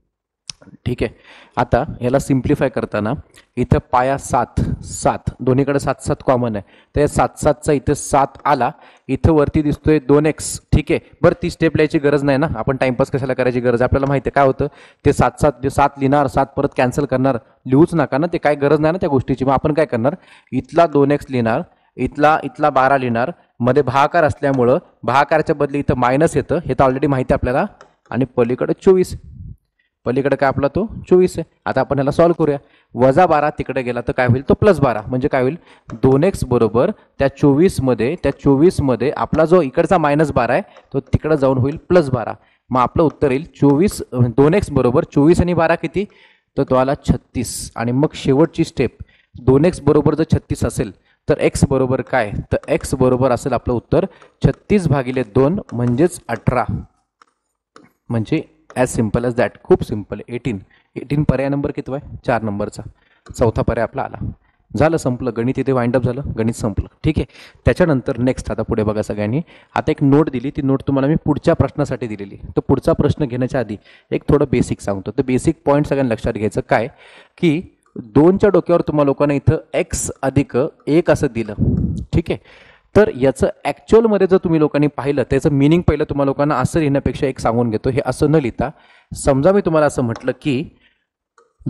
ठीक आहे, आता याला सिम्प्लिफाय करताना इथं पाया 7 दोन्हीकडे 7 7 कॉमन आहे, तर 7 7चा इथं 7 आला, इथं वरती दिसतोय 2x. ठीक आहे, बरं ती स्टेप लिहायची गरज नाही ना, आपण टाइमपास कशाला करायची गरज, आपल्याला माहिती आहे काय होतं ते 7 लिहिणार, 7 परत कॅन्सल करणार, लिहूच नका ना, ते काय गरज नाही ना त्या गोष्टीची. मग आपण काय करणार, इथला 2x लिहिणार, इथला 12 लिहिणार, मध्ये भागाकार असल्यामुळं भागाकारच्या बदली इथं मायनस येतं, हे तर ऑलरेडी माहिती आहे आपल्याला, आणि पलीकडे 24, पलीकडे काय आपला तो 24 आहे. आता आपण ह्याला सॉल्व्ह करूया. -12 तिकडे गेला तर काय होईल, तो +12 म्हणजे काय होईल 2x बरोबर त्या 24 मध्ये आपला जो इकडचा -12 आहे तो तिकडे जाऊन होईल +12. मग आपलं उत्तर येईल 2x बरोबर 24 आणि 12 किती, तर तो आला 36. आणि मग शेवटची स्टेप 2x बरोबर जर 36 असेल तर x बरोबर काय, तर x बरोबर असेल आपलं उत्तर 36/2 म्हणजेच 18. म्हणजे ॲज सिम्पल ॲज दॅट, खूप सिम्पल आहे. 18 पर्याय नंबर किती आहे, 4 नंबरचा, चौथा पर्याय आपला आला. झालं, संपलं गणित, इथे वाइंड अप झालं, गणित संपलं. ठीक आहे, त्याच्यानंतर नेक्स्ट आता पुढे बघा सगळ्यांनी. आता एक नोट दिली, ती नोट तुम्हाला मी पुढच्या प्रश्नासाठी दिलेली. तर पुढचा प्रश्न घेण्याच्या आधी एक थोडं बेसिक सांगतो. तर बेसिक पॉईंट सगळ्यांनी लक्षात घ्यायचं काय की 2च्या डोक्यावर तुम्हाला लोकांना इथं x अधिक 1 असं दिलं. ठीक आहे, तर याचं ॲक्च्युअलमध्ये जर तुम्ही लोकांनी पाहिलं त्याचं मिनिंग पहिलं तुम्हाला लोकांना असं लिहिण्यापेक्षा एक सांगून घेतो. हे असं न लिहिता समजा मी तुम्हाला असं म्हटलं की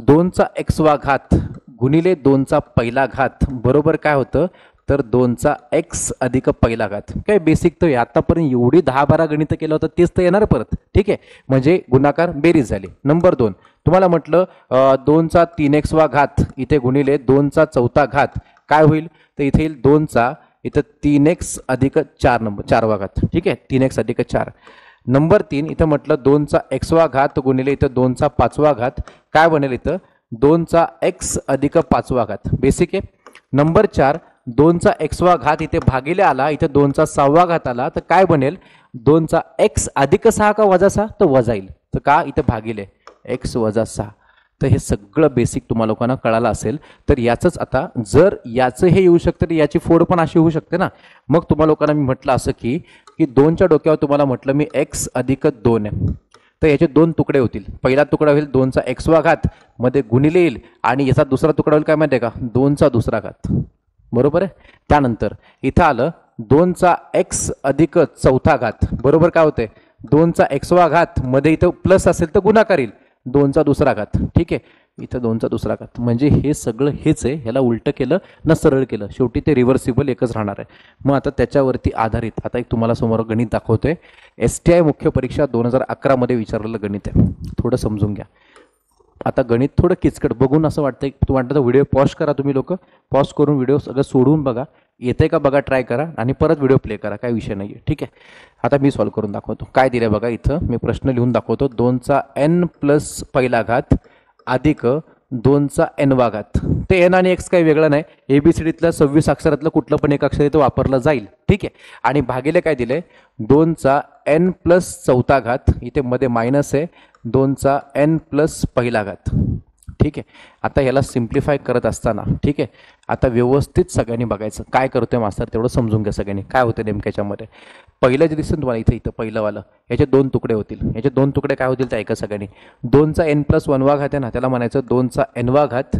2चा x घात गुणिले 2चा पहिला घात बरोबर काय होतं, तर 2चा x अधिक पहिला घात. काय बेसिक तर आतापर्यंत एवढी 10-12 गणितं केलं होतं तेच तर येणार परत. ठीक आहे, म्हणजे गुणाकार बेरीज झाली. नंबर 2 तुम्हाला म्हटलं 2चा 3x घात इथे गुणिले 2चा चौथा घात काय होईल, तर इथे येईल 2चा इथं 3x अधिक 4 घात. ठीक आहे, 3x अधिक 4. नंबर 3 इथं म्हटलं 2चा x घात गुणिले इथं 2चा 5 घात काय बनेल, इथं 2चा x अधिक 5 घात. बेसिक आहे. नंबर 4 2चा x घात इथे भागिले आला, इथं 2चा 6 घात आला, तर काय बनेल 2चा x अधिक 6 का वजा 6, तर वजा येईल. तर का इथं भागिले x वजा 6. तर हे सगळं बेसिक तुम्हाला लोकांना कळालं असेल. तर याचंच आता जर याचं हे येऊ शकतं तर याची फोड पण अशी होऊ शकते ना. मग तुम्हाला लोकांना मी म्हटलं असं की 2च्या डोक्यावर तुम्हाला म्हटलं मी x अधिक 2 आहे, तर याचे दोन तुकडे होतील. पहिला तुकडा होईल 2चा x घात मध्ये गुणिले येईल आणि याचा दुसरा तुकडा होईल काय माहिती आहे का 2चा दुसरा घात. बरोबर आहे. त्यानंतर इथं आलं 2चा x अधिक चौथा घात बरोबर काय होते 2चा x घात मध्ये इथं प्लस असेल तर गुणाकार येईल 2चा दुसरा घात. ठीक आहे. इथं 2चा दुसरा घात म्हणजे हे सगळं हेच आहे. ह्याला उलटं केलं न सरळ केलं शेवटी ते रिव्हर्सिबल एकच राहणार आहे. मग आता त्याच्यावरती आधारित आता एक तुम्हाला समोर गणित दाखवतोय. STI मुख्य परीक्षा 2011 मध्ये विचारलेलं गणित आहे. थोडं समजून घ्या. आता गणित थोडं किचकट बघून असं वाटतंय तू वाटतं तर व्हिडिओ पॉज करा. तुम्ही लोक पॉज करून व्हिडिओ सगळं सोडून बघा. येतंय का बघा ट्राय करा आणि परत व्हिडिओ प्ले करा. काय विषय नाही आहे. ठीक आहे. आता मी सॉल्व्ह करून दाखवतो. काय दिलं बघा इथं मी प्रश्न लिहून दाखवतो. 2चा n प्लस पहिला घात अधिक 2चा n वा घात. ते n आणि x काही वेगळं नाही. ABCDतल्या 26 अक्षरातलं कुठलं पण एक अक्षर इथं वापरलं जाईल. ठीक आहे. आणि भागिले काय दिले 2चा n प्लस चौथा घात इथे मध्ये मायनस आहे 2चा n प्लस पहिला घात. ठीक आहे. आता याला सिम्प्लिफाय करत असताना ठीक आहे आता व्यवस्थित सगळ्यांनी बघायचं काय करतोय मास्तर तेवढं समजून घ्या सगळ्यांनी काय होतं नेमक्याच्यामध्ये. पहिलं जे दिसेल तुम्हाला इथं पहिलंवालं याचे दोन तुकडे होतील. याचे दोन तुकडे काय होतील ते ऐका सगळ्यांनी. 2चा n प्लस 1 वा घात आहे ना त्याला म्हणायचं 2चा n वा घात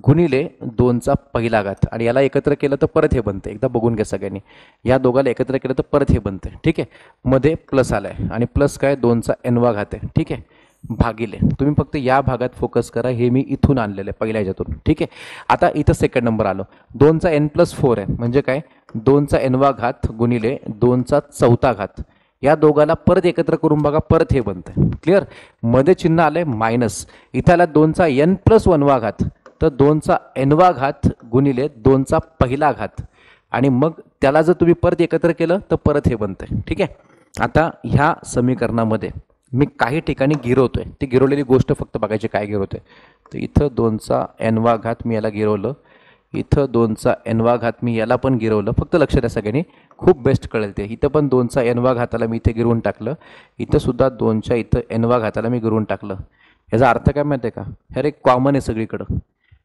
गुणिले 2चा पहिला घात आणि याला एकत्र केलं तर परत हे बनते. एकदा बघून घ्या सगळ्यांनी. या दोघाला एकत्र केलं तर परत हे बनते. ठीक आहे. मध्ये प्लस आलाय आणि प्लस काय 2चा n वा घात आहे. ठीक आहे. भागिले तुम्ही फक्त या भागात फोकस करा. हे मी इथून आणलेलं आहे पहिल्या ह्याच्यातून. ठीक आहे. आता इथं सेकंड नंबर आलो 2चा n प्लस 4 आहे म्हणजे काय 2चा n वा घात गुणिले 2चा चौथा घात. या दोघाला परत एकत्र करून बघा परत हे बनतंय. क्लिअर. मध्ये चिन्ह आलंय मायनस. इथं आला 2चा n प्लस 1 वा घात तर 2चा n वा घात गुणिले 2चा पहिला घात आणि मग त्याला जर तुम्ही परत एकत्र केलं तर परत हे बनतंय. ठीक आहे. आता ह्या समीकरणामध्ये मी काही ठिकाणी गिरवतोय. ती गिरवलेली गोष्ट फक्त बघायची काय गिरवतोय. तर इथं 2चा n वा घात मी याला गिरवलं. इथं 2चा n वा घात मी याला पण गिरवलं. फक्त लक्ष द्या सगळ्यांनी खूप बेस्ट कळेल ते. इथं पण 2चा n वा घाताला मी इथे गिरवून टाकलं. इथं सुद्धा 2च्या इथं n वा घाताला मी गिरवून टाकलं. याचा अर्थ काय माहिती आहे का ह्या एक कॉमन आहे सगळीकडं.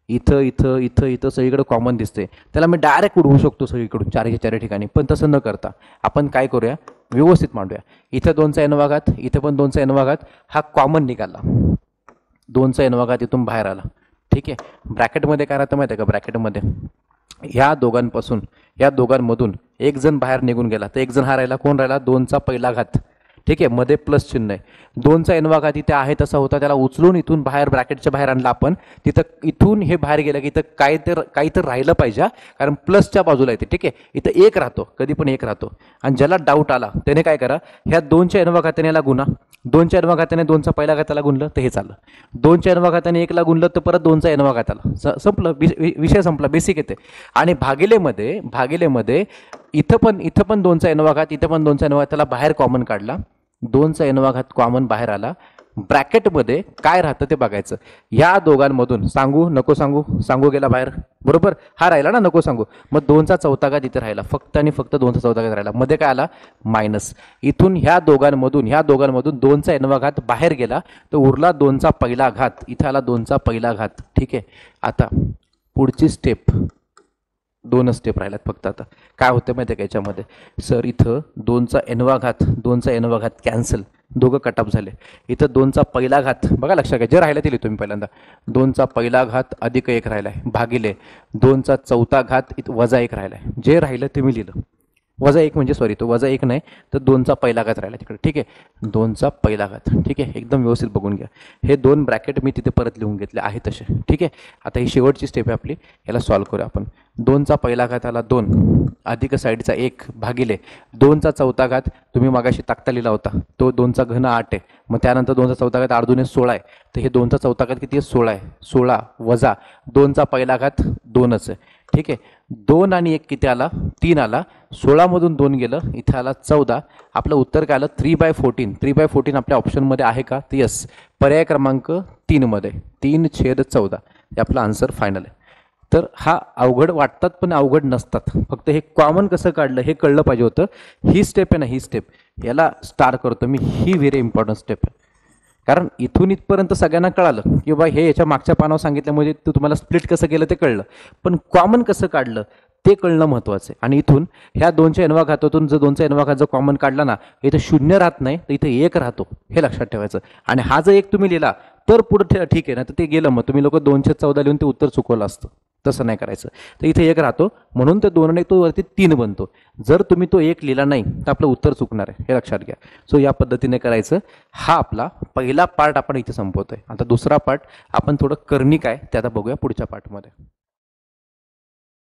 इथं इथं इथं इथं सगळीकडे कॉमन दिसते. त्याला मी डायरेक्ट उडवू शकतो सगळीकडून चारही ठिकाणी. पण तसं न करता आपण काय करूया व्यवस्थित मांडूया. इथं 2चा n वा घात इथं पण 2चा n वा घात हा कॉमन निघाला. 2चा n वा घात इथून बाहेर आला. ठीक आहे. ब्रॅकेटमध्ये काय राहतं माहिती आहे का ब्रॅकेटमध्ये ह्या दोघांपासून या दोघांमधून एक जण बाहेर निघून गेला तर एक जण हा राहिला. कोण राहिला 2चा पहिला घात. ठीक आहे. मध्ये प्लस चिन्ह आहे. 2चा n वा घात इथे आहे तसा होता त्याला उचलून इथून बाहेर ब्रॅकेटच्या बाहेर आणला आपण. तिथं इथून हे बाहेर गेलं की इथं काही तर राहिलं पाहिजे कारण प्लसच्या बाजूला येते. ठीक आहे. इथं एक राहतो कधी पण एक राहतो. आणि ज्याला डाऊट आला त्याने काय करा ह्या 2च्या n वा घाताने याला गुणा. 2च्या n वा घाताने 2चा पहिला घाताला गुणलं तर हे चाललं. 2च्या n वा घाताने 1ला गुणलं तर परत 2चा n वा घाताला संपलं. विषय संपला. बेसिक येते. आणि भागिलेमध्ये इथं पण 2चा n वा घात इथं पण 2चा n वा घात त्याला बाहेर कॉमन काढला. 2चा n वा घात कॉमन बाहेर आला. ब्रॅकेटमध्ये काय राहतं ते बघायचं. या दोघांमधून सांगू नको सांगू गेला बाहेर बरोबर हा राहिला ना नको सांगू. मग 2चा चौथा घात इथे राहिला फक्त आणि फक्त 2चा चौथा घात राहिला. मध्ये काय आला मायनस. इथून ह्या दोघांमधून 2चा n वा घात बाहेर गेला तर उरला 2चा पहिला घात. इथे आला 2चा पहिला घात. ठीक आहे. आता पुढची स्टेप 2 स्टेप राहिल्यात फक्त. आता काय होतं माहिती आहे का याच्यामध्ये सर इथं 2चा n वा घात कॅन्सल दोघं कटअप झाले. इथं 2चा पहिला घात बघा लक्षात घ्या जे राहिलं ते लिहितो मी पहिल्यांदा. 2चा पहिला घात अधिक 1 राहिलाय भागिले 2चा चौथा घात वजा 1 राहिलाय. जे राहिलं ते मी लिहिलं. वजा 1 म्हणजे सॉरी तो वजा 1 नाही तर 2चा पहिला घात राहिला तिकडे. ठीक आहे. 2चा पहिला घात. ठीक आहे. एकदम व्यवस्थित बघून घ्या. हे 2 ब्रॅकेट मी तिथे परत लिहून घेतले आहे तसे. ठीक आहे. आता ही शेवटची स्टेप आहे आपली. याला सॉल्व्ह करूया आपण. 2चा पहिला घात आला 2 अधिक साईडचा 1 भागिले 2चा चौथा घात तुम्ही मागाशी तक्ता लिहिला होता तो 2चा घन 8 आहे. मग त्यानंतर 2चा चौथा घात 8 दुने 16 आहे. तर हे 2चा चौथा घात किती आहे 16 आहे. 16 वजा 2चा पहिला घात 2च आहे. ठीक आहे. 2 आणि 1 किती आला 3 आला. 16 मधून 2 गेलं इथे आला 14. आपलं उत्तर काय आलं 3/14. 3/14 आपल्या ऑप्शनमध्ये आहे का तर यस पर्याय क्रमांक 3 मध्ये 3/14 हे आपलं आन्सर फायनल आहे. तर हा अवघड वाटतात पण अवघड नसतात. फक्त हे कॉमन कसं काढलं हे कळलं पाहिजे होतं. ही स्टेप आहे ना ही स्टेप याला स्टार करतो मी. ही व्हेरी इम्पॉर्टंट स्टेप आहे कारण इथून इथपर्यंत सगळ्यांना कळालं की बा हे याच्या मागच्या पानावर सांगितल्यामुळे तुम्हाला स्प्लिट कसं केलं ते कळलं. पण कॉमन कसं काढलं ते कळणं महत्त्वाचं आहे. आणि इथून ह्या 2च्या एनवा घातातून जर 2चा एनवा घात जर कॉमन काढला ना, इथे 0 राहत नाही, तर इथे 1 राहतो, हे लक्षात ठेवायचं. आणि हा जर 1 तुम्ही लिहिला तर पुढे ठीक आहे ना, तर ते गेलं, मग तुम्ही लोक 214 लिहून ते उत्तर चुकवलं असतं. तसं नाही करायचं. तर इथे 1 राहतो, म्हणून ते 2 आणि तो वरती 3 बनतो. जर तुम्ही तो 1 लिहिला नाही तर आपलं उत्तर चुकणार आहे, हे लक्षात घ्या. सो या पद्धतीने करायचं. हा आपला पहिला पार्ट आपण इथे संपवतोय. आता दुसरा पार्ट आपण थोडं करणी काय ते आता बघूया पुढच्या पार्टमध्ये.